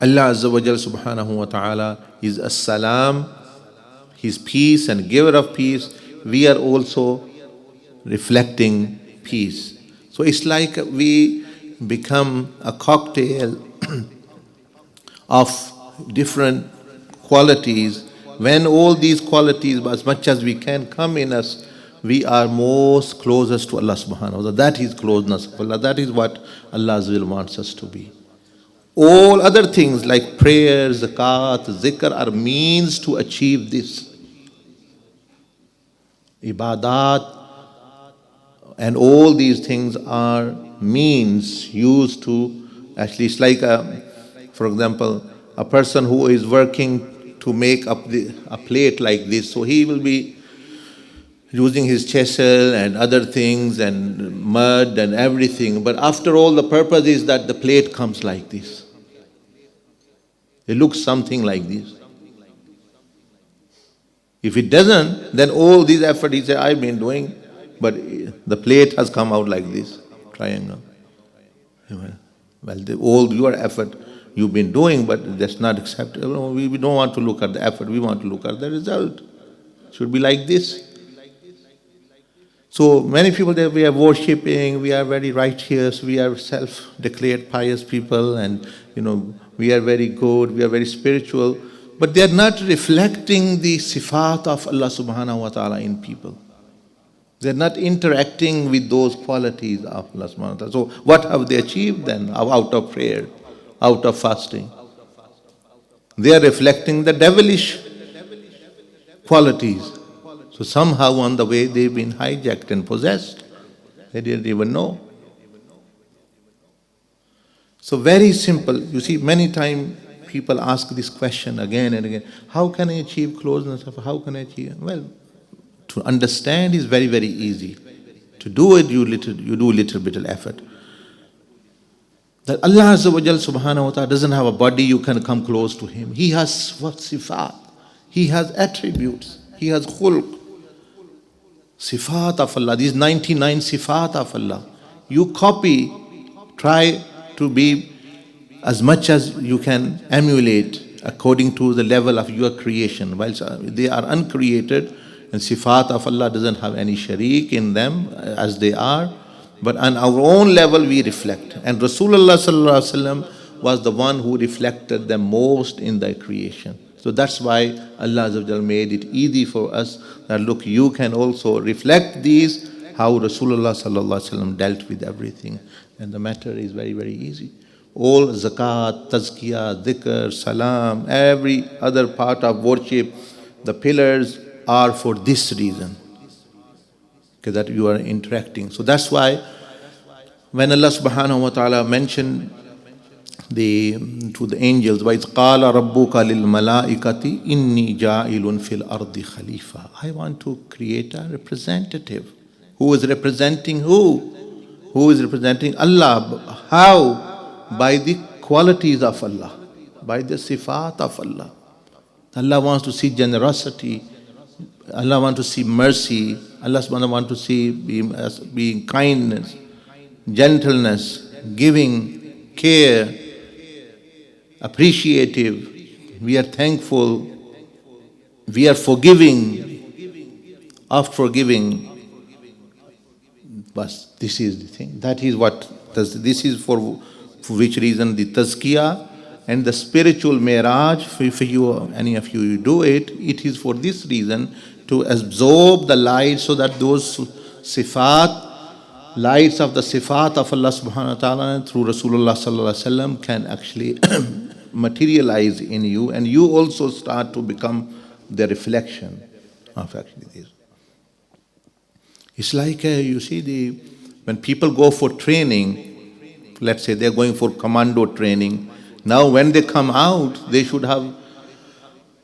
Allah Azza wa Jalla subhanahu wa ta'ala is as-salam. His peace and giver of peace. We are also reflecting peace. So it's like we become a cocktail of different qualities. When all these qualities, as much as we can, come in us, we are most closest to Allah subhanahu wa ta'ala. That is closeness of Allah. That is what Allah's will wants us to be. All other things like prayer, zakat, zikr are means to achieve this. Ibadat and all these things are means used to, actually it's like, for example, a person who is working to make up a plate like this, so he will be using his chisel and other things and mud and everything, but after all the purpose is that the plate comes like this. It looks something like this. If it doesn't, then all these effort he said, I've been doing, but the plate has come out like this, triangle. Well, all your effort you've been doing, but that's not acceptable. We don't want to look at the effort, we want to look at the result. It should be like this. So many people that we are worshipping, we are very righteous, we are self-declared pious people, and we are very good, we are very spiritual, but they are not reflecting the sifat of Allah subhanahu wa ta'ala in people. They are not interacting with those qualities of Allah subhanahu wa ta'ala. So what have they achieved then out of prayer, out of fasting? They are reflecting the devilish qualities. So somehow on the way they've been hijacked and possessed. They didn't even know. So very simple. You see, many times people ask this question again and again. How can I achieve closeness? How can I achieve? Well, to understand is very, very easy. To do it, you do a little bit of effort. That Allah Azza wa Jal subhanahu wa ta'ala doesn't have a body you can come close to Him. He has what? Sifat. He has attributes. He has khulq. Sifat of Allah. These 99 sifat of Allah. You copy, try to be as much as you can emulate according to the level of your creation. While they are uncreated, and sifat of Allah doesn't have any sharik in them as they are, but on our own level we reflect. And Rasulullah sallallahu alaihi wasallam was the one who reflected them most in their creation. So that's why Allah Azza wa Jalla made it easy for us that look, you can also reflect these, how Rasulullah sallallahu alaihi wasallam dealt with everything. And the matter is very, very easy. All zakat, tazkiyah, dhikr, salam, every other part of worship, the pillars are for this reason, that you are interacting. So that's why when Allah subhanahu wa ta'ala mentioned to the angels, وَإِذْ قَالَ رَبُّكَ لِلْمَلَائِكَةِ إِنِّي جَاعِلٌ فِي الْأَرْضِ خَلِيفَةً. I want to create a representative. Who is representing who? Who is representing Allah? How? By the qualities of Allah, by the sifat of Allah. Allah wants to see generosity. Allah wants to see mercy. Allah wants to see being kindness, gentleness, giving, care, appreciative, we are thankful, we are forgiving, oft forgiving. But this is the thing. That is what, this is for which reason the tazkiyah and the spiritual miraj, if you, any of you do it, it is for this reason, to absorb the light so that those sifat, lights of the sifat of Allah subhanahu wa ta'ala through Rasulullah sallallahu alaihi wasallam can actually materialize in you, and you also start to become the reflection of actually this. It's like, you see, when people go for training, let's say they're going for commando training, now when they come out, they should have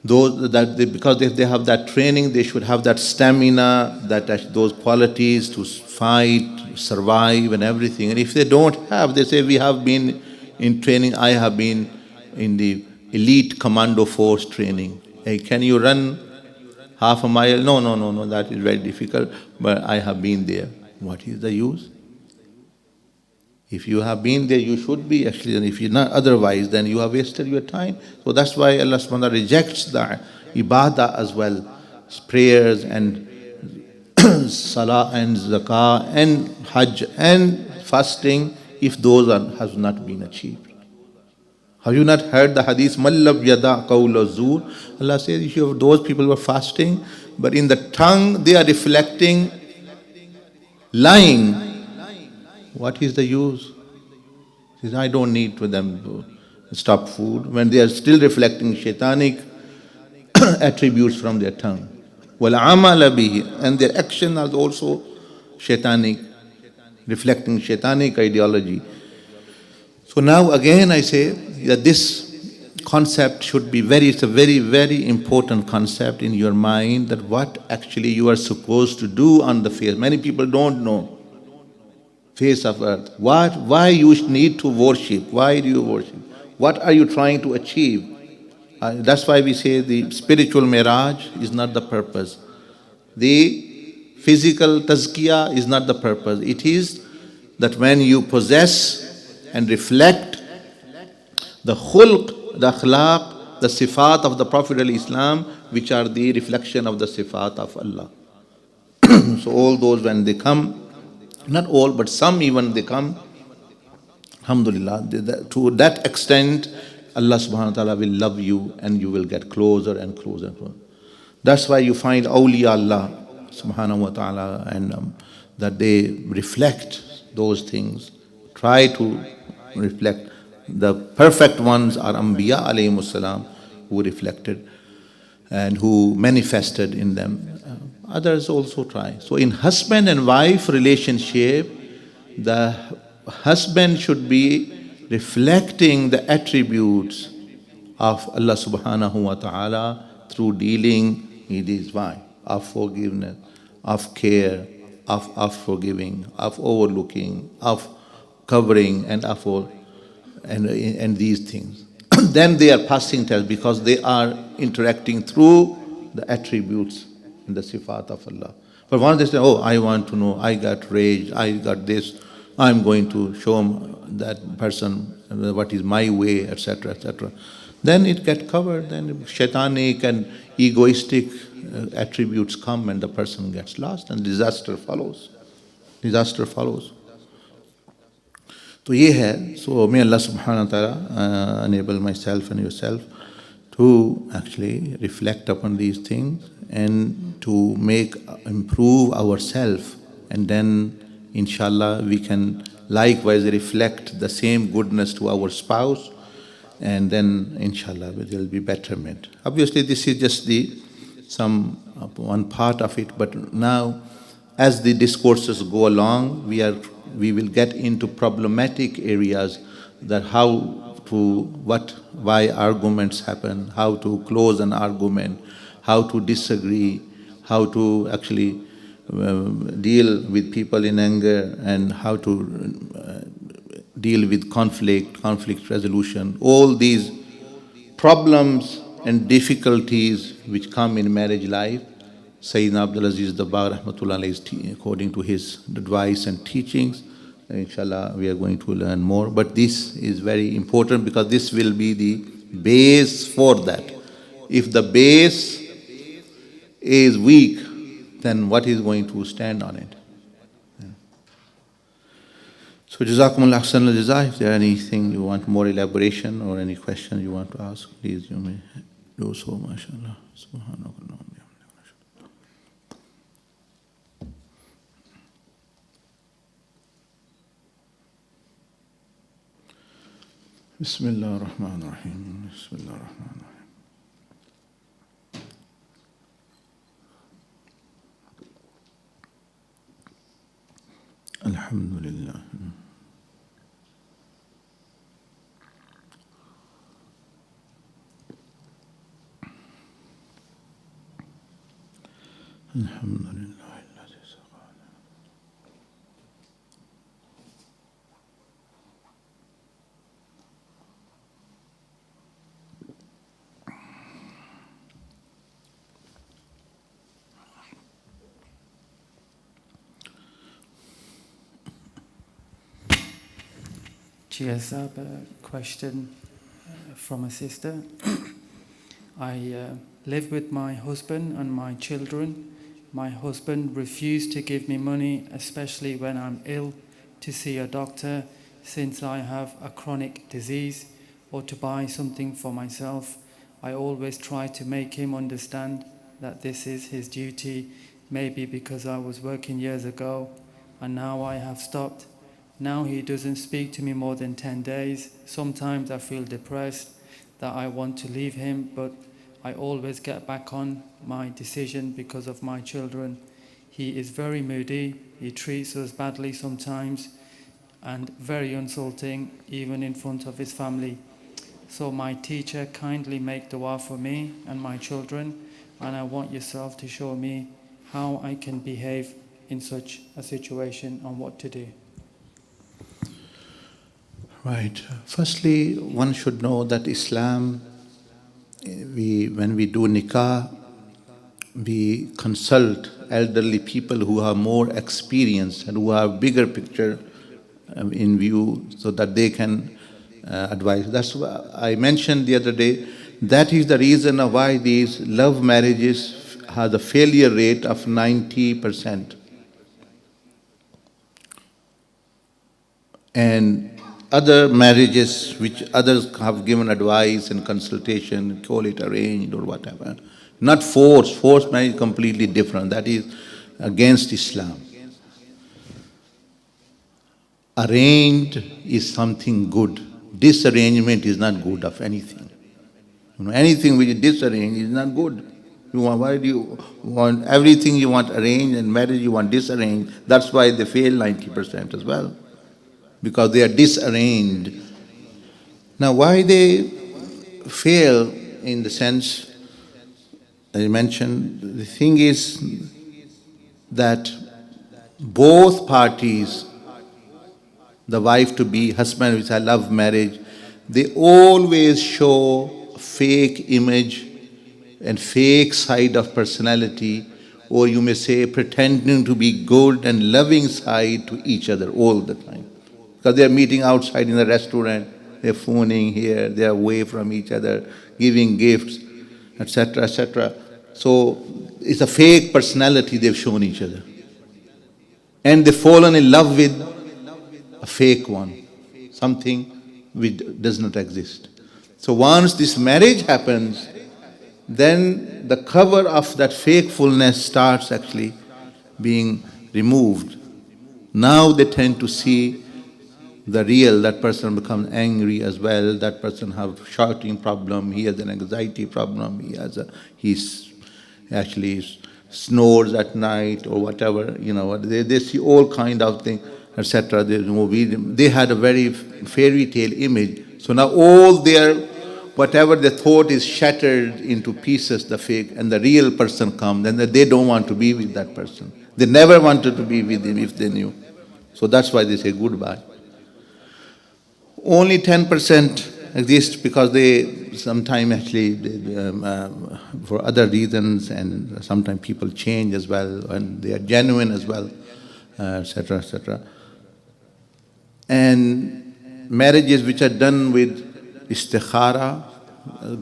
those, because if they have that training, they should have that stamina, those qualities to fight, survive and everything. And if they don't have, they say, we have been in training, I have been in the elite commando force training. Hey, can you run half a mile? No, that is very difficult, but I have been there. What is the use? If you have been there, you should be actually, and if you're not otherwise, then you have wasted your time. So that's why Allah subhanahu wa ta'ala rejects the ibadah as well, prayers and salah and zakah and hajj and fasting, if those has not been achieved. Have you not heard the hadith, Mallab yada qawla zur? Allah says, if you have those people who are fasting, but in the tongue they are reflecting lying, what is the use? He says, I don't need for them to stop food when they are still reflecting shaitanic attributes from their tongue. وَالْعَمَلَ بِهِ, and their action is also shaitanic, reflecting shaitanic ideology. So now again I say that this concept should be it's a very, very important concept in your mind, that what actually you are supposed to do on the face. Many people don't know. Face of earth. Why you need to worship? Why do you worship? What are you trying to achieve? That's why we say the spiritual miraj is not the purpose. The physical tazkiyah is not the purpose. It is that when you possess and reflect the khulq, the akhlaq, the sifat of the Prophet al-Islam, which are the reflection of the sifat of Allah. So all those, when they come, not all, but some even they come, alhamdulillah, to that extent, Allah subhanahu wa ta'ala will love you and you will get closer and closer and closer. That's why you find awliya Allah subhanahu wa ta'ala, and that they reflect those things, try to reflect. The perfect ones are Anbiya alayhimus salam, who reflected and who manifested in them. Others also try. So in husband and wife relationship, the husband should be reflecting the attributes of Allah subhanahu wa ta'ala through dealing with his wife, of forgiveness, of care, of forgiving, of overlooking, of covering, and of all, and these things. Then they are passing tests because they are interacting through the attributes and the sifat of Allah. But once they say, oh, I want to know, I got rage, I got this, I'm going to show that person what is my way, etc., etc. Then it gets covered, then shaitanic and egoistic attributes come and the person gets lost and disaster follows. Disaster follows. So ye hai, so may Allah subhanahu wa ta'ala enable myself and yourself to actually reflect upon these things and to improve ourselves, and then inshallah we can likewise reflect the same goodness to our spouse, and then inshallah there will be betterment. Obviously this is just one part of it, but now as the discourses go along, we will get into problematic areas, that why arguments happen, how to close an argument, how to disagree, how to actually deal with people in anger, and how to deal with conflict resolution. All these problems and difficulties which come in marriage life, Sayyidina Abdul Aziz Dabbar rahmatullah alayhi, according to his advice and teachings, inshallah we are going to learn more. But this is very important because this will be the base for that. If the base is weak, then what is going to stand on it? So Jazakumullah ahsan al-jazaa. If there are anything you want more elaboration or any question you want to ask, please you may do so, mashallah. Subhanakallah. Bismillah ar-Rahman ar-Rahim. Bismillah ar-Rahman ar-Rahim. Alhamdulillah. Alhamdulillah. Yes, I have a question from a sister. I live with my husband and my children. My husband refused to give me money, especially when I'm ill, to see a doctor, since I have a chronic disease, or to buy something for myself. I always try to make him understand that this is his duty, maybe because I was working years ago and now I have stopped. Now he doesn't speak to me more than 10 days. Sometimes I feel depressed that I want to leave him, but I always get back on my decision because of my children. He is very moody, he treats us badly sometimes, and very insulting, even in front of his family. So my teacher kindly make dua for me and my children, and I want yourself to show me how I can behave in such a situation and what to do. Right. Firstly, one should know that Islam, when we do nikah, we consult elderly people who have more experience and who have bigger picture in view, so that they can advise. That's why I mentioned the other day, that is the reason of why these love marriages have a failure rate of 90%. And other marriages which others have given advice and consultation, call it arranged or whatever. Not forced. Forced marriage is completely different. That is against Islam. Arranged is something good. Disarrangement is not good of anything. Anything which is disarranged is not good. Why do you want everything you want arranged, and marriage you want disarranged? That's why they fail 90% as well, because they are disarranged. Now, why they fail, in the sense I mentioned, the thing is that both parties, the wife-to-be, husband with a love marriage, they always show fake image and fake side of personality, or you may say pretending to be good and loving side to each other all the time. Because they are meeting outside in the restaurant, they are phoning here, they are away from each other, giving gifts, etc., etc. So it's a fake personality they've shown each other. And they've fallen in love with a fake one, something which does not exist. So once this marriage happens, then the cover of that fakefulness starts actually being removed. Now they tend to see the real. That person becomes angry as well. That person has a shouting problem. He has an anxiety problem. He actually snores at night or whatever. They see all kind of things, etc. They had a very fairy tale image. So now all their whatever they thought is shattered into pieces, the fake, and the real person comes, then they don't want to be with that person. They never wanted to be with him if they knew. So that's why they say goodbye. Only 10% exist because they sometimes actually, for other reasons, and sometimes people change as well, and they are genuine as well, etc., etc. And marriages which are done with istikhara,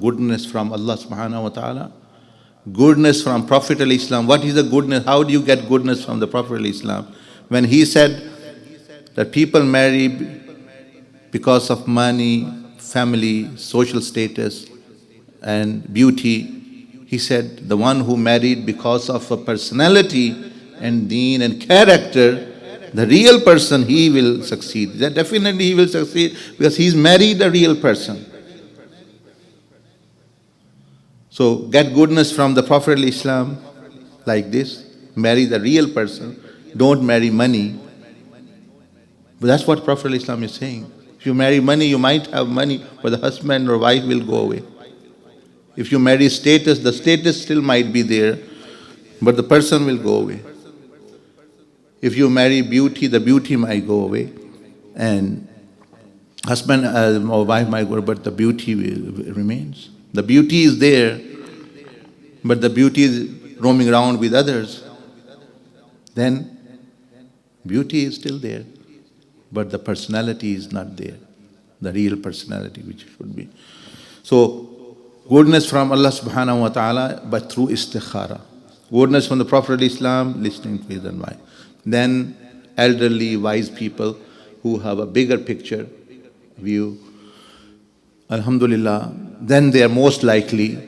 goodness from Allah subhanahu wa ta'ala, goodness from Prophet al-Islam. What is the goodness? How do you get goodness from the Prophet al-Islam? When he said that people marry because of money, family, social status, and beauty, he said the one who married because of a personality and deen and character, the real person, he will succeed. That definitely he will succeed because he's married a real person. So get goodness from the Prophet al-Islam like this. Marry the real person. Don't marry money. But that's what Prophet al-Islam is saying. If you marry money, you might have money, but the husband or wife will go away. If you marry status, the status still might be there, but the person will go away. If you marry beauty, the beauty might go away. And husband or wife might go, but the beauty remains. The beauty is there, but the beauty is roaming around with others. Then beauty is still there, but the personality is not there. The real personality which should be. So goodness from Allah subhanahu wa ta'ala, but through istikhara. Goodness from the Prophet of Islam, listening to his advice. Then elderly, wise people who have a bigger picture view, alhamdulillah, then they are most likely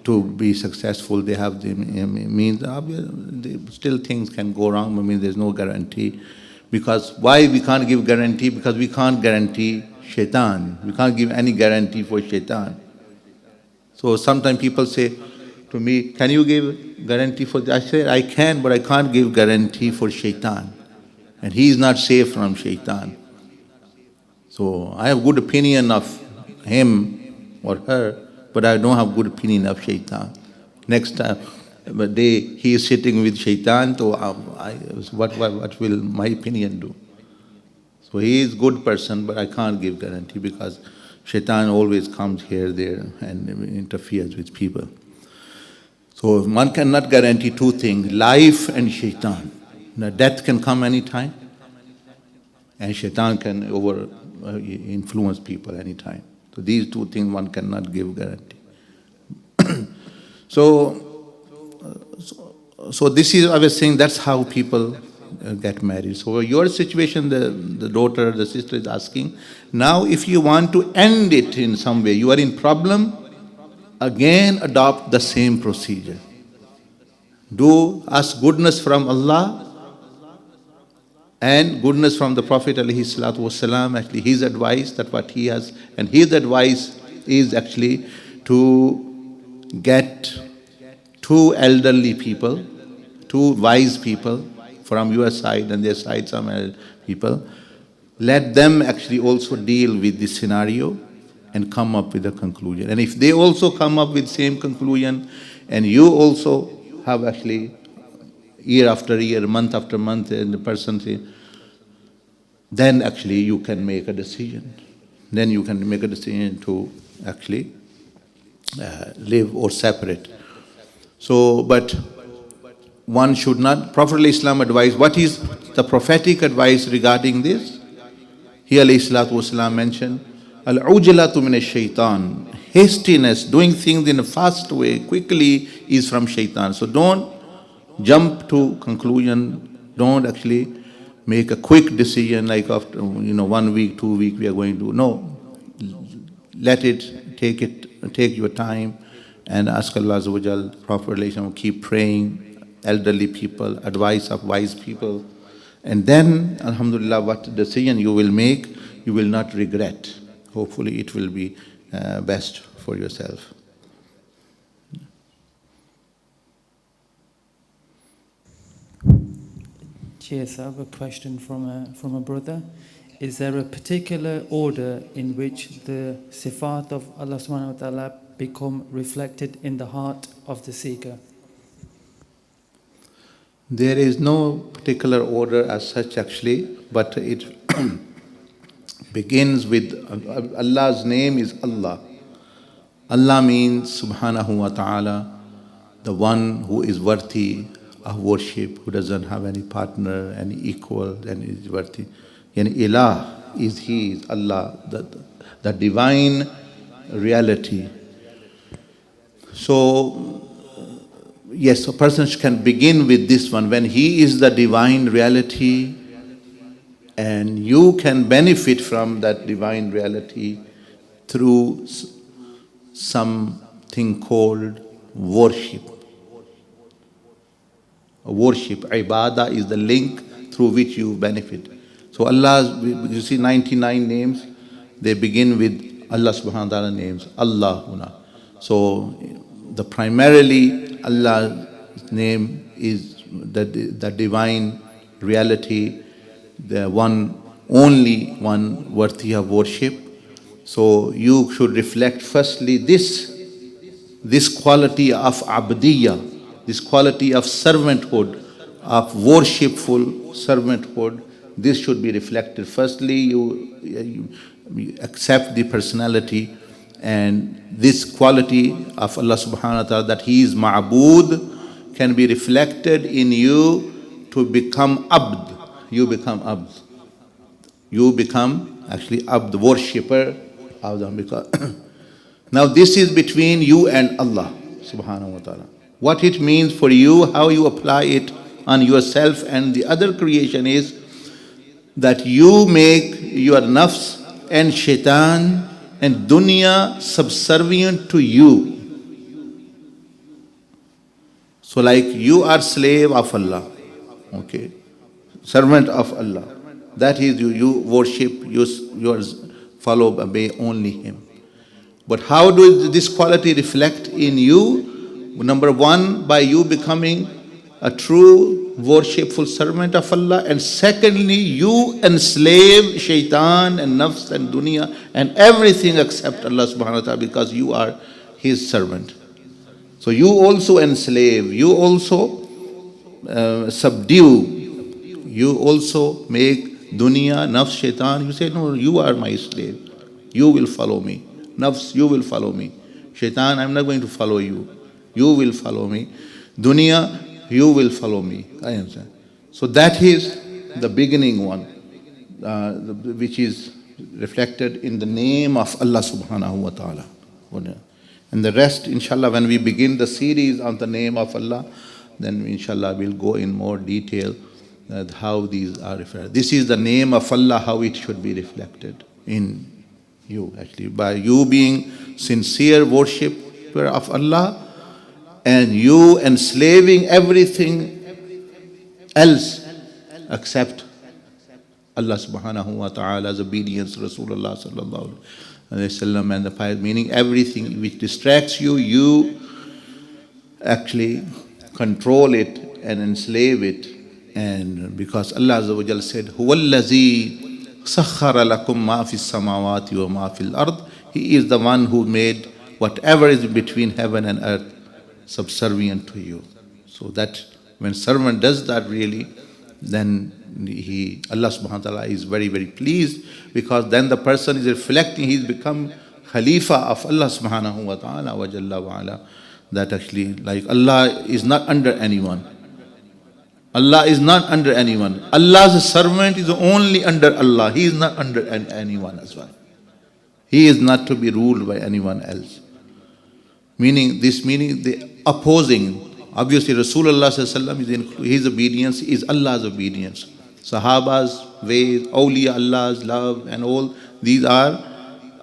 to be successful. They have the means. Still things can go wrong. I mean, there's no guarantee. Because why we can't give guarantee? Because we can't guarantee Shaytan. We can't give any guarantee for Shaytan. So sometimes people say to me, can you give guarantee for this? I say, I can, but I can't give guarantee for Shaytan. And he is not safe from Shaytan. So I have good opinion of him or her, but I don't have good opinion of Shaytan. Next time, day he is sitting with Shaytan, so what will my opinion do? So he is good person, but I can't give guarantee because Shaitan always comes here, there, and interferes with people. So one cannot guarantee two things, life and Shaitan. Now, death can come anytime, and Shaitan can influence people anytime. So these two things one cannot give guarantee. So this is, I was saying, that's how people get married. So your situation, the daughter, the sister is asking, now if you want to end it in some way, you are in problem, again adopt the same procedure. Do ask goodness from Allah and goodness from the Prophet ﷺ, actually his advice, that what he has, and his advice is actually to get two elderly people, two wise people from your side and their side, some elderly people. Let them actually also deal with this scenario and come up with a conclusion. And if they also come up with same conclusion, and you also have actually year after year, month after month, and the person say, then actually you can make a decision. Then you can make a decision to actually live or separate. So, but one should not, Prophet ﷺ advised, what is the prophetic advice regarding this? He ﷺ mentioned, Al-ujlatu min ash-shaytan. Hastiness, doing things in a fast way, quickly, is from Shaitan. So don't jump to conclusion, don't actually make a quick decision like after 1 week, 2 weeks we are going to, no. Let it, take your time and ask Allah Azza wa Jal, Prophet ﷺ, keep praying, elderly people, advice of wise people. And then, alhamdulillah, what decision you will make, you will not regret. Hopefully it will be best for yourself. Yes, I have a question from a brother. Is there a particular order in which the sifat of Allah subhanahu wa ta'ala become reflected in the heart of the seeker? There is no particular order as such actually, but it begins with Allah's name is Allah. Allah means subhanahu wa ta'ala, the one who is worthy of worship, who doesn't have any partner, any equal, and is worthy. And Ilah is He, is Allah, the divine reality, So, yes, a person can begin with this one when he is the divine reality, and you can benefit from that divine reality through something called worship. Worship, ibadah, is the link through which you benefit. So Allah, you see 99 names, they begin with Allah subhanahu wa ta'ala names, Allahuna. So the primarily Allah's name is the divine reality, the one, only one worthy of worship. So you should reflect firstly this quality of abdiyya, this quality of servanthood, of worshipful servanthood. This should be reflected. Firstly, you accept the personality and this quality of Allah subhanahu wa ta'ala, that He is ma'bood, can be reflected in you to become abd. You become abd. You become actually abd, worshipper of them. Because now this is between you and Allah subhanahu wa ta'ala. What it means for you, how you apply it on yourself and the other creation is that you make your nafs and shaitan and dunya subservient to you. So like you are slave of Allah, okay, servant of Allah. That is you worship, you follow, obey only Him. But how does this quality reflect in you? Number one, by you becoming a true worshipful servant of Allah, and secondly, you enslave shaitan and nafs and dunya and everything except Allah subhanahu wa ta'ala, because you are His servant. So you also enslave, you also subdue, you also make dunya, nafs, shaitan. You say, no, you are my slave, you will follow me. Nafs, you will follow me. Shaitan, I'm not going to follow you, you will follow me. Dunya, you will follow me. I understand. So that is the beginning one, which is reflected in the name of Allah subhanahu wa ta'ala. And the rest, inshallah, when we begin the series on the name of Allah, then inshallah we'll go in more detail how these are referred. This is the name of Allah, how it should be reflected in you, actually. By you being sincere worshipper of Allah, and you enslaving everything else except Allah subhanahu wa ta'ala's obedience, Rasulullah sallallahu alayhi wasallam, and the pious, meaning everything which distracts you, you actually control it and enslave it. And because Allah azza wa jalla said, huwa allazi sakhara lakum ma fi samawati wa ma fil ard, He is the one who made whatever is between heaven and earth subservient to you. So that when servant does that, really, then Allah subhanahu wa ta'ala is very, very pleased, because then the person is reflecting, he's become Khalifa of Allah subhanahu wa ta'ala wa jalla wa ala. That actually, like, Allah is not under anyone. Allah is not under anyone. Allah's servant is only under Allah. He is not under anyone as well. He is not to be ruled by anyone else. Meaning the opposing. Obviously, Rasulullah sallallahu alaihi wasallam, his obedience is Allah's obedience. Sahaba's ways, awliya Allah's love, and all these are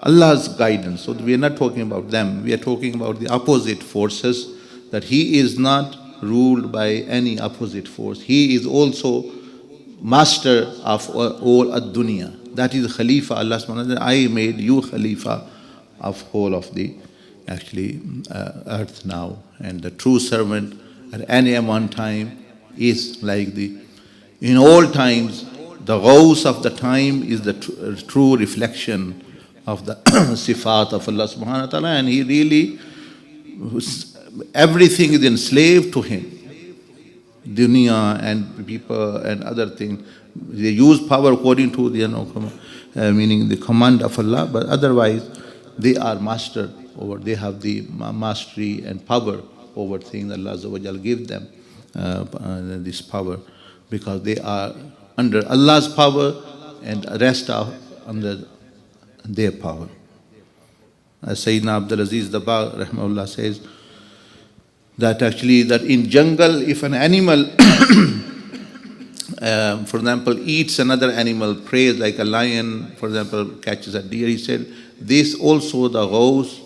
Allah's guidance. So we are not talking about them. We are talking about the opposite forces, that He is not ruled by any opposite force. He is also master of all ad-dunya. That is Khalifa. Allah subhanahu wa ta'ala, I made you Khalifa of whole of the actually earth now. And the true servant at any one time is like in all times, the ghaus of the time is the true reflection of the sifat of Allah subhanahu wa ta'ala, and He really, everything is enslaved to Him. Dunya and people and other things, they use power according to the meaning the command of Allah, but otherwise they are master over, they have the mastery and power over things. Allah Azza wa Jal give them this power, because they are under Allah's power and the rest are under their power. As Sayyidina Abdul Aziz Dabagh rahimahullah says, that actually that in jungle, if an animal, for example, eats another animal, preys like a lion, for example, catches a deer, he said, this also the ghost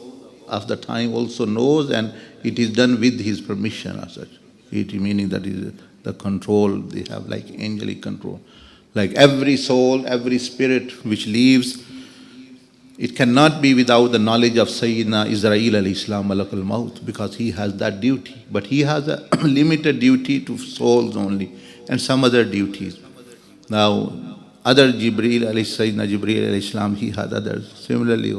of the time also knows, and it is done with his permission as such. It meaning that is the control, they have like angelic control. Like every soul, every spirit which leaves, it cannot be without the knowledge of Sayyidina Israel alayhi salam malakul maut, because he has that duty. But he has a limited duty to souls only, and some other duties. Now, other Jibreel alayhi Sayyidina Jibreel alayhi salam, he has others. Similarly,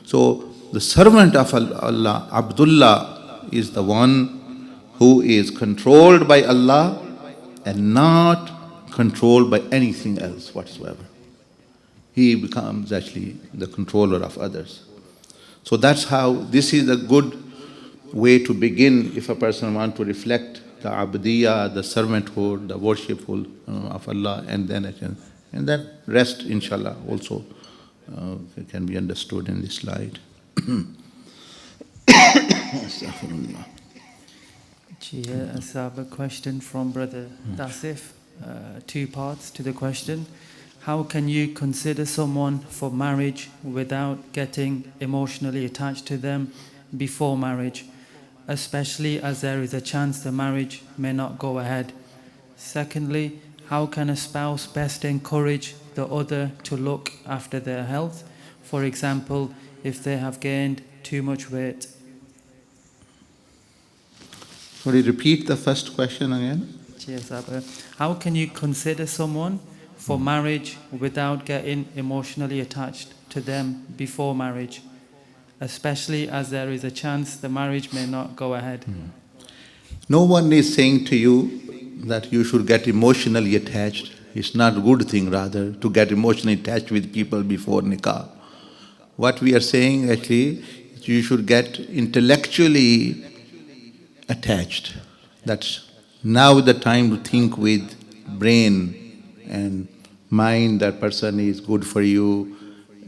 so the servant of Allah, Abdullah, is the one who is controlled by Allah and not controlled by anything else whatsoever. He becomes actually the controller of others. So that's how, this is a good way to begin if a person wants to reflect the abdiyah, the servanthood, the worshipful of Allah, and then rest, inshallah, also can be understood in this slide. Astaghfirullah. I have a question from Brother Dasif. Two parts to the question. How can you consider someone for marriage without getting emotionally attached to them before marriage, especially as there is a chance the marriage may not go ahead? Secondly, how can a spouse best encourage the other to look after their health? For example, if they have gained too much weight. Could you repeat the first question again? Yes, how can you consider someone for marriage without getting emotionally attached to them before marriage, especially as there is a chance the marriage may not go ahead? No one is saying to you that you should get emotionally attached. It's not a good thing, rather, to get emotionally attached with people before nikah. What we are saying actually, you should get intellectually attached. That's now the time to think with brain and mind. That person is good for you.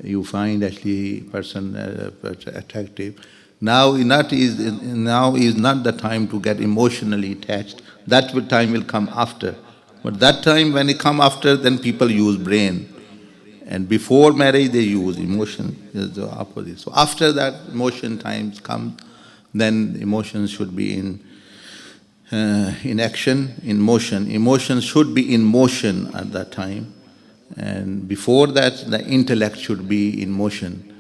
You find actually person attractive. Now is not the time to get emotionally attached. That time will come after. But that time when it come after, then people use brain. And before marriage they use emotion. Is the opposite. So after that emotion times come, then emotions should be in action, in motion. Emotions should be in motion at that time. And before that, the intellect should be in motion.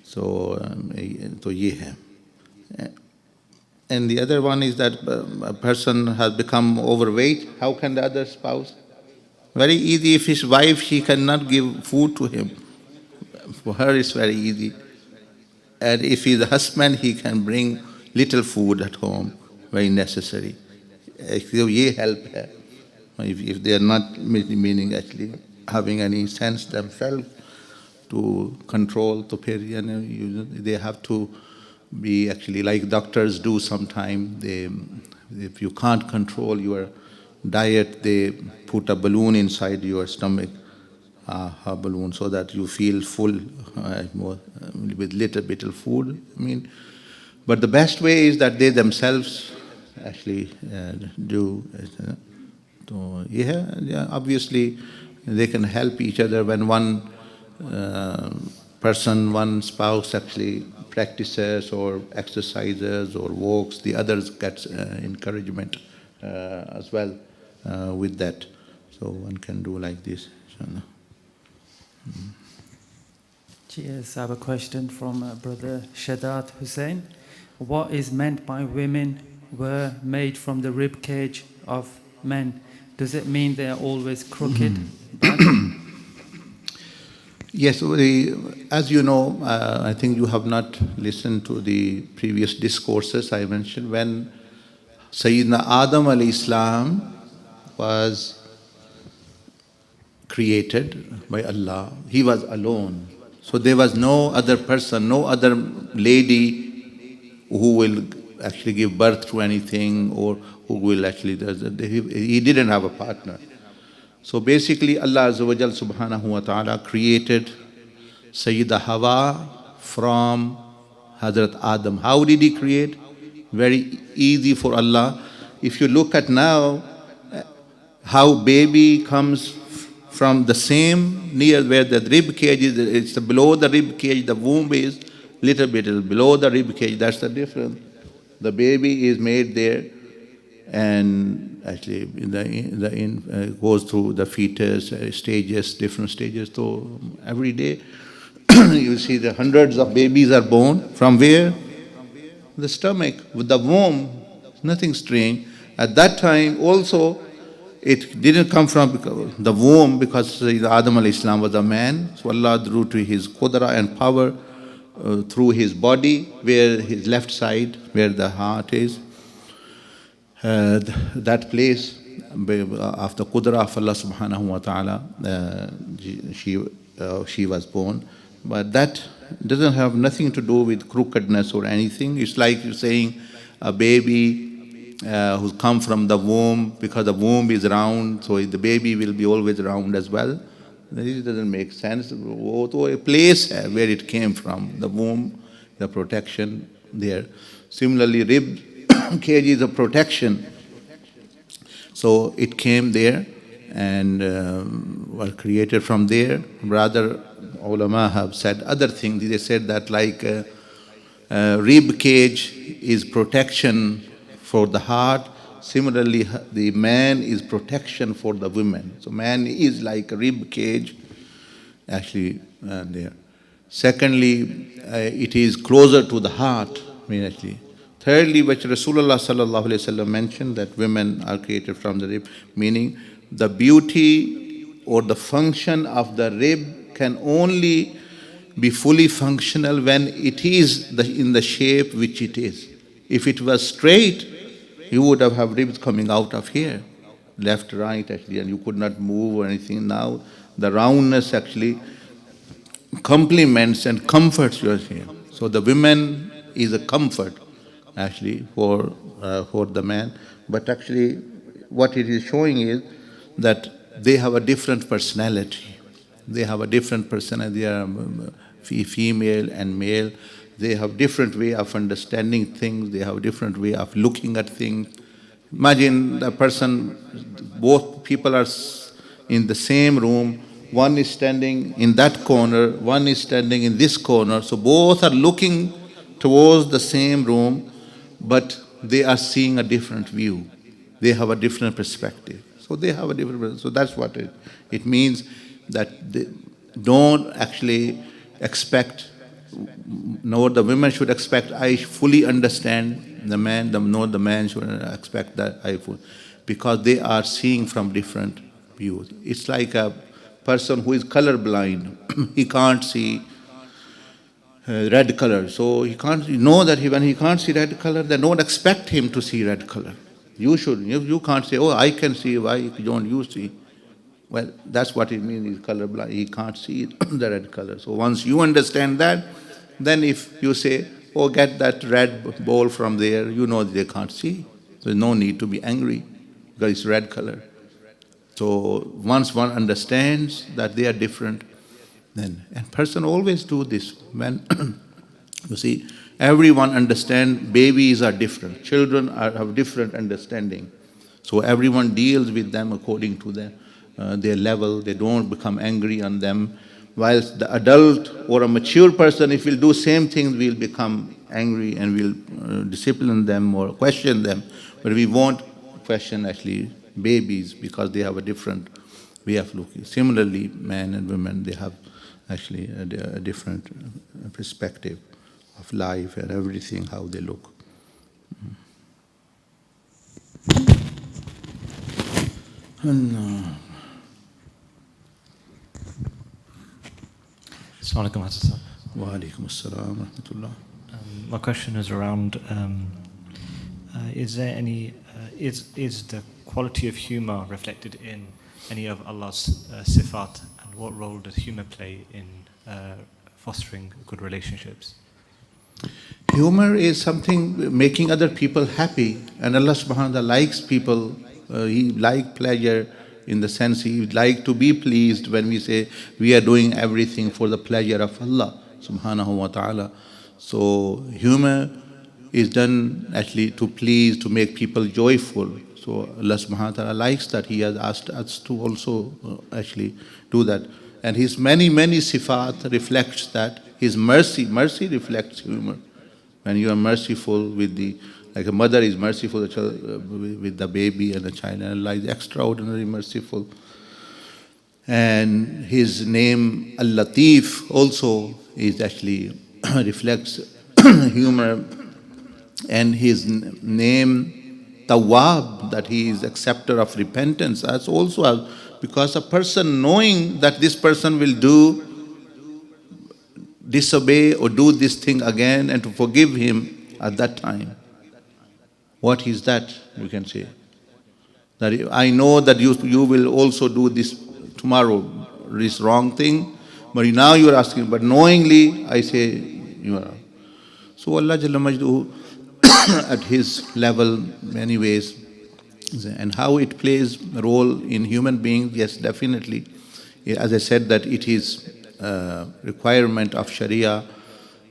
So ye hai. And the other one is that a person has become overweight. How can the other spouse? Very easy. If his wife, she cannot give food to him. For her it's very easy. And if he's a husband, he can bring little food at home, very necessary. Ye help hai. If they are not meaning actually having any sense themselves to control, to they have to be actually like doctors do sometimes. If you can't control your diet, they put a balloon inside your stomach, a balloon, so that you feel full with little bit of food. But the best way is that they themselves actually do. So yeah, obviously they can help each other when one person, one spouse actually practices or exercises or walks, the others gets encouragement as well with that. So one can do like this. Yes, I have a question from Brother Shadat Hussain. What is meant by women were made from the rib cage of men? Does it mean they are always crooked? Yes, as you know, I think you have not listened to the previous discourses I mentioned. When Sayyidina Adam alayhi salam was created by Allah, he was alone. So there was no other person, no other lady who will actually give birth to anything, or who will actually, he didn't have a partner. So basically Allah Azza wa Jal subhanahu wa ta'ala created Sayyidah Hawa from Hazrat Adam. How did he create? very easy for Allah. If you look at now, how baby comes from the same near where the rib cage is, it's below the rib cage, the womb is little bit below the rib cage, that's the difference. The baby is made there, and actually goes through the fetus stages, different stages. So every day you see the hundreds of babies are born. From where? The stomach, with the womb, nothing strange. At that time also, it didn't come from the womb, because Adam alayhi salam was a man. So Allah drew to his qudra and power through his body, where his left side, where the heart is. That place of the qudra of Allah subhanahu wa ta'ala, she was born. But that doesn't have nothing to do with crookedness or anything. It's like you're saying a baby who's come from the womb, because the womb is round, so the baby will be always round as well. This doesn't make sense. A place where it came from, the womb, the protection there. Similarly, rib cage is a protection. So it came there and was created from there. Rather, ulama have said other things. They said that like rib cage is protection for the heart. Similarly, the man is protection for the women. So man is like a rib cage, actually there. Secondly, it is closer to the heart, actually. Thirdly, which Rasulullah sallallahu alaihi wasallam mentioned, that women are created from the rib, meaning the beauty or the function of the rib can only be fully functional when it is in the shape which it is. If it was straight, you would have ribs coming out of here, left, right, actually, and you could not move or anything. Now, the roundness actually complements and comforts your here. So the women is a comfort, actually, for the man. But actually, what it is showing is that they have a different personality. They have a different personality. They are female and male. They have different way of understanding things. They have different way of looking at things. Imagine the person, both people are in the same room. One is standing in that corner, one is standing in this corner. So both are looking towards the same room, but they are seeing a different view. They have a different perspective. So they have a different perspective. So that's what it means, that they don't actually expect, nor the women should expect, I fully understand the man, nor the man should expect that I fully, because they are seeing from different views. It's like a person who is colorblind. He can't see red color. So he can't know that when he can't see red color, then don't expect him to see red color. You should. You can't say, oh, I can see, why don't you see? Well, that's what it means, he's colorblind. He can't see the red color. So once you understand that, then if you say, oh, get that red ball from there, you know they can't see. So there's no need to be angry because it's red color. So once one understands that they are different, then, and person always do this. When, you see, everyone understand babies are different. Children have different understanding. So everyone deals with them according to their level. They don't become angry on them. Whilst the adult or a mature person, if we'll do same things, we'll become angry and we'll discipline them or question them. But we won't question actually babies because they have a different way of looking. Similarly, men and women, they have actually a different perspective of life and everything, how they look. Assalamu alaikum, Hassan. Wa alaikum assalam wa rahmatullah. My question is around, is there any, is the quality of humour reflected in any of Allah's sifat, and what role does humour play in fostering good relationships? Humor is something making other people happy, and Allah subhanahu wa ta'ala likes people. He likes pleasure in the sense He would like to be pleased when we say we are doing everything for the pleasure of Allah subhanahu wa ta'ala. So humor is done actually to please, to make people joyful. So Allah subhanahu wa ta'ala likes that. He has asked us to also actually do that. And His many, many sifat reflects that. His mercy reflects humor. When you are merciful with the, like a mother is merciful with the baby and the child, and Allah is extraordinarily merciful. And His name Al-Latif also is actually reflects humor. And His name Tawwab, that He is acceptor of repentance, that's also because a person knowing that this person will disobey or do this thing again, and to forgive him at that time. What is that? You can say that I know that you will also do this tomorrow, this wrong thing, but now you are asking, but knowingly I say you are. So Allah Jalla Majduhu at His level, many ways, and how it plays a role in human beings, yes, definitely. As I said, that it is requirement of Sharia,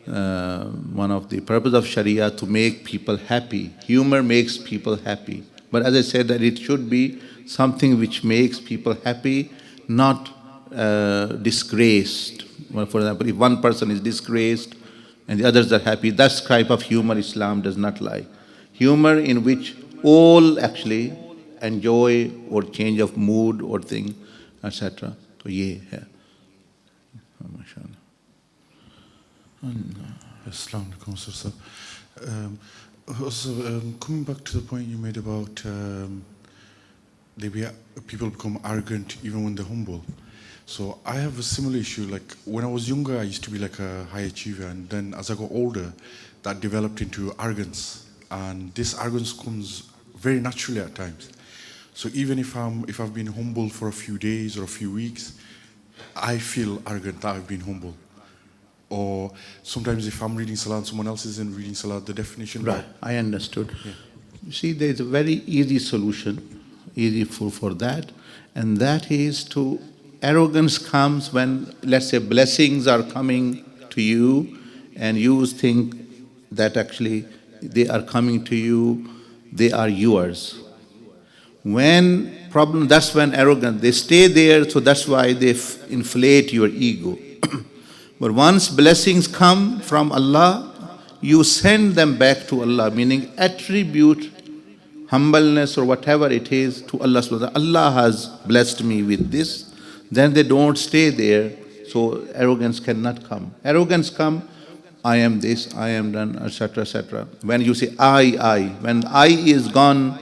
one of the purpose of Sharia to make people happy. Humor makes people happy. But as I said, that it should be something which makes people happy, not disgraced. Well, for example, if one person is disgraced and the others are happy, that type of humor Islam does not like. Humor in which all actually enjoy or change of mood or thing, etc. So ye hai. Assalamu alaikum, sir. Also, coming back to the point you made about people become arrogant even when they're humble. So I have a similar issue. Like when I was younger, I used to be like a high achiever, and then as I got older, that developed into arrogance. And this arrogance comes very naturally at times. So even if I've been humble for a few days or a few weeks, I feel arrogant that I've been humble. Or sometimes if I'm reading Salah and someone else isn't reading Salah, the definition. Right, I understood. Yeah. You see, there is a very easy solution, easy for that, and that is to, arrogance comes when, let's say, blessings are coming to you and you think that actually they are coming to you, they are yours. That's when arrogance, they stay there, so that's why they inflate your ego. But once blessings come from Allah, you send them back to Allah, meaning attribute humbleness or whatever it is to Allah. Allah has blessed me with this, then they don't stay there, so arrogance cannot come. Arrogance come, I am this, I am done, etc., etc. When you say I, when I is gone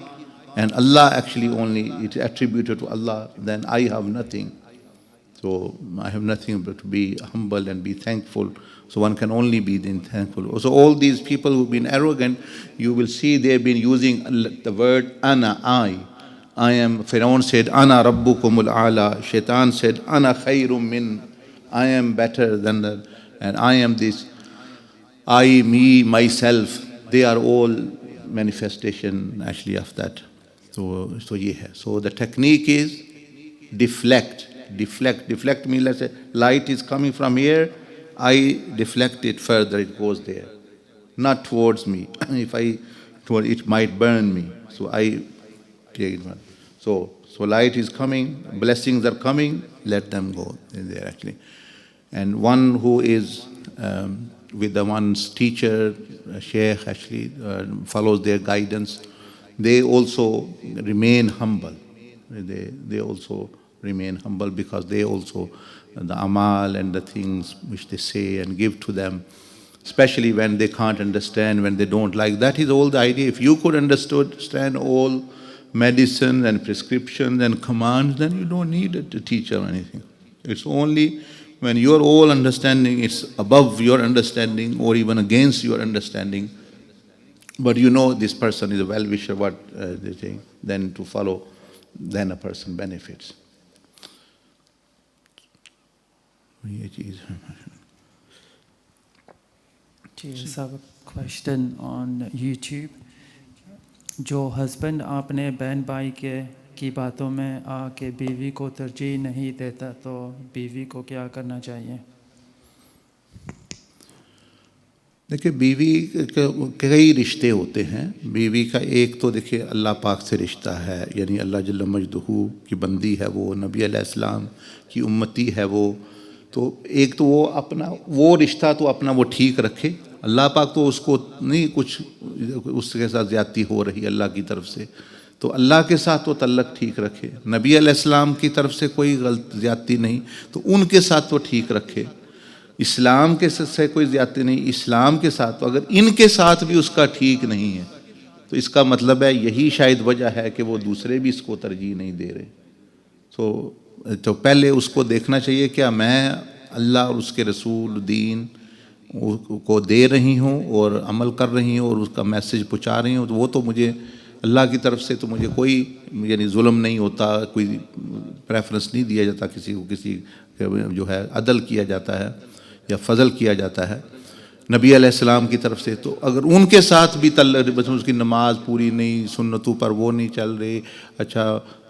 and Allah actually only, it is attributed to Allah, then I have nothing. So I have nothing but to be humble and be thankful. So one can only be then thankful. So all these people who've been arrogant, you will see they've been using the word ana, I am. Pharaoh said, ana rabbukumul ala. Shaytan said, ana khayrum min. I am better than that. And I am this. I, me, myself. They are all manifestation actually of that. So yeah. So the technique is deflect. Deflect means, let's say, light is coming from here, I deflect it further, it goes there. Not towards me. If it might burn me. So I take it. So light is coming, blessings are coming, let them go there actually. And one who is with the one's teacher, sheikh actually, follows their guidance, they also remain humble. They also remain humble because they also, the amal and the things which they say and give to them, especially when they can't understand, when they don't like. That is all the idea. If you could understand all medicine and prescriptions and commands, then you don't need a teacher or anything. It's only when your all understanding is above your understanding or even against your understanding, but you know this person is a well-wisher, what they think, then to follow, then a person benefits. Just have a question on YouTube. जो husband अपने बहन भाई की बातों में आके बीवी को तरजीह नहीं देता, तो बीवी को क्या करना चाहिए? देखिए बीवी के कई रिश्ते होते हैं। बीवी का एक तो देखिए अल्लाह पाक से रिश्ता है, यानी अल्लाह जल्ल मजदहू की बंदी है वो, नबी अलैहिस्सलाम की उम्मती है वो। तो एक तो वो अपना वो रिश्ता तो अपना वो ठीक रखे, अल्लाह पाक तो उसको नहीं कुछ उसके साथ ज़्यादती हो रही अल्लाह की तरफ से, तो अल्लाह के साथ तो तल्लक ठीक रखे। नबी अलैहिस्सलाम की तरफ से कोई गलत ज़्यादती नहीं तो उनके साथ तो ठीक रखे। इस्लाम के से कोई ज़्यादती नहीं, इस्लाम के साथ तो अगर इनके साथ भी उसका ठीक नहीं है तो इसका मतलब है यही शायद वजह है कि वो दूसरे भी इसको तरजीह नहीं दे रहे। तो पहले उसको देखना चाहिए क्या मैं अल्लाह और उसके रसूल दीन को दे रही हूँ और अमल कर रही हूँ और उसका मैसेज पहुँचा रही हूँ, तो वो तो मुझे अल्लाह की तरफ से तो मुझे कोई यानी जुल्म नहीं होता, कोई प्रेफरेंस नहीं दिया जाता किसी को, किसी जो है अदल किया जाता है या फजल किया जाता है नबी अलैहिस्सलाम की तरफ से। तो अगर उनके साथ भी बस उसकी नमाज पूरी नहीं, सुन्नतों पर वो नहीं चल रही, अच्छा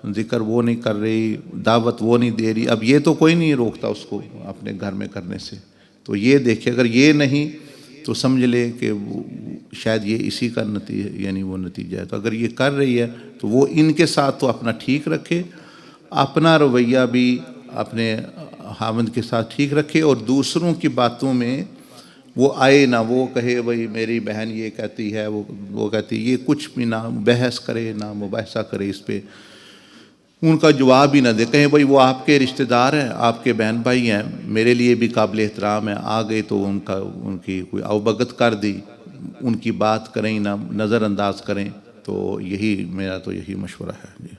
ज़िक्र वो नहीं कर रही, दावत वो नहीं दे रही, अब ये तो कोई नहीं रोकता उसको अपने घर में करने से। तो ये देखिए अगर ये नहीं तो समझ ले कि शायद ये इसी का नतीजा यानी वो नतीजा है। तो अगर ये कर रही है तो वो इनके साथ तो अपना ठीक रखे, अपना रवैया भी अपने हामद के साथ ठीक रखे और दूसरों की बातों में वो आए ना, वो कहे भाई मेरी बहन ये कहती है वो कहती है, ये कुछ भी ना बहस करे ना मुबाहसा करे, इस पे उनका जवाब ही ना दे। कहें भाई वो आपके रिश्तेदार हैं, आपके बहन भाई हैं, मेरे लिए भी काबिल एहतराम है, आ गए तो उनकी कोई अवगत कर दी, उनकी बात करें ना नज़रअंदाज करें। तो यही मेरा तो यही मशवरा है जी।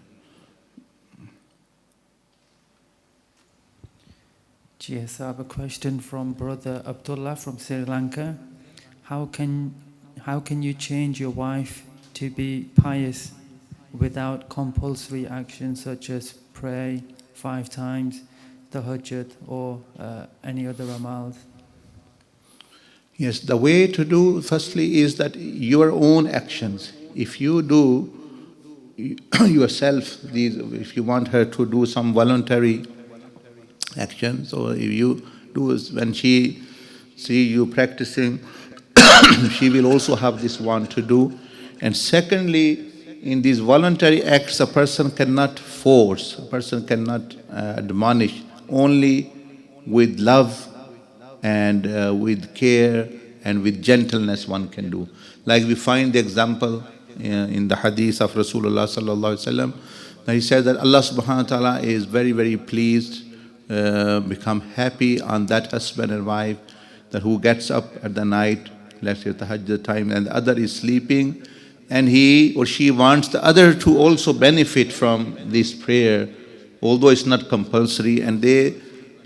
Yes, I have a question from Brother Abdullah from Sri Lanka. How can you change your wife to be pious without compulsory actions such as pray 5 times, tahajjud or any other amals? Yes, the way to do firstly is that your own actions. If you do yourself these, if you want her to do some voluntary action, so if you do, when she see you practicing, she will also have this one to do. And secondly, in these voluntary acts, a person cannot force, a person cannot admonish, only with love and with care and with gentleness one can do. Like we find the example in the hadith of Rasulullah sallallahu alaihi wasallam, that he says that Allah subhanahu wa ta'ala is very, very pleased, become happy on that husband and wife that who gets up at the night, let's say tahajjud time, and the other is sleeping, and he or she wants the other to also benefit from this prayer, although it's not compulsory, and they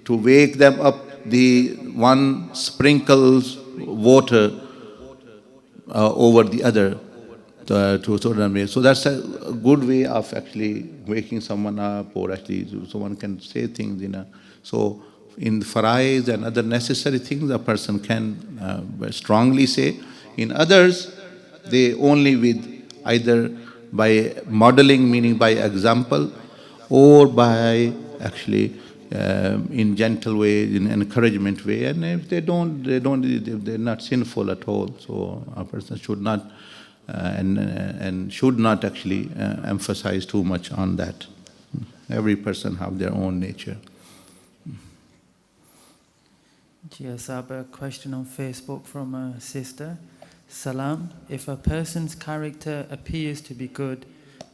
to wake them up, the one sprinkles water over the other so that's a good way of actually waking someone up, or actually someone can say things in a, so in faraiz and other necessary things a person can strongly say. In others, they only with either by modeling, meaning by example, or by actually in gentle way, in encouragement way, and if they're not sinful at all. So a person should not and should not actually emphasize too much on that. Every person have their own nature. Yes, I have a question on Facebook from a sister. Salam, if a person's character appears to be good,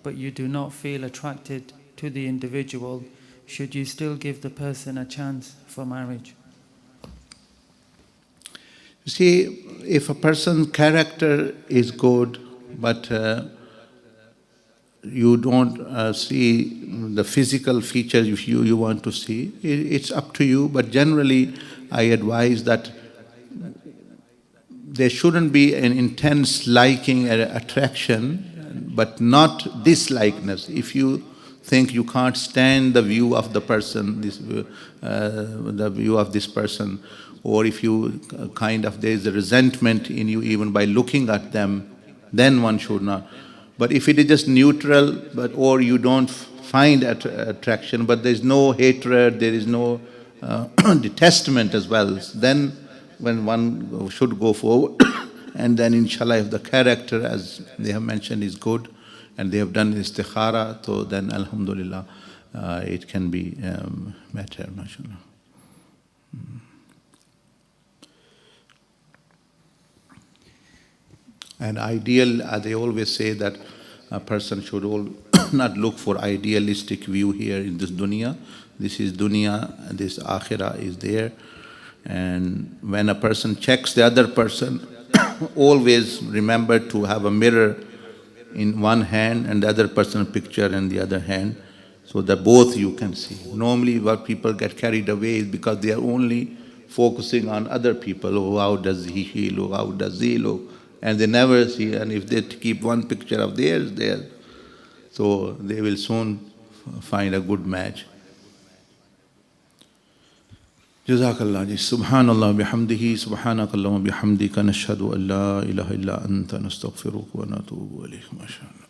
but you do not feel attracted to the individual, should you still give the person a chance for marriage? You see, if a person's character is good, but you don't see the physical features if you want to see, it's up to you. But generally, I advise that there shouldn't be an intense liking or attraction, but not dislikeness. If you think you can't stand the view of the person, the view of this person, or if you there is a resentment in you even by looking at them, then one should not. But if it is just neutral, or you don't find attraction, but there is no hatred, there is no detestment as well, then when one should go forward. And then inshallah, if the character, as they have mentioned, is good, and they have done istikhara, so then alhamdulillah, it can be better, mashallah. And ideal, they always say that a person should not look for idealistic view here in this dunya. This is dunya, this akhirah is there. And when a person checks the other person, always remember to have a mirror in one hand and the other person's picture in the other hand, so that both you can see. Normally what people get carried away is because they are only focusing on other people. Oh, how does he look, how does he look? And they never see, and if they keep one picture of theirs there, so they will soon find a good match. Jazakallah ji. Subhanallah bihamdihi, subhanakallahumma bihamdika, nashhadu an la ilaha illa anta, nastaghfiruka wa natubu ilayk. MashaAllah.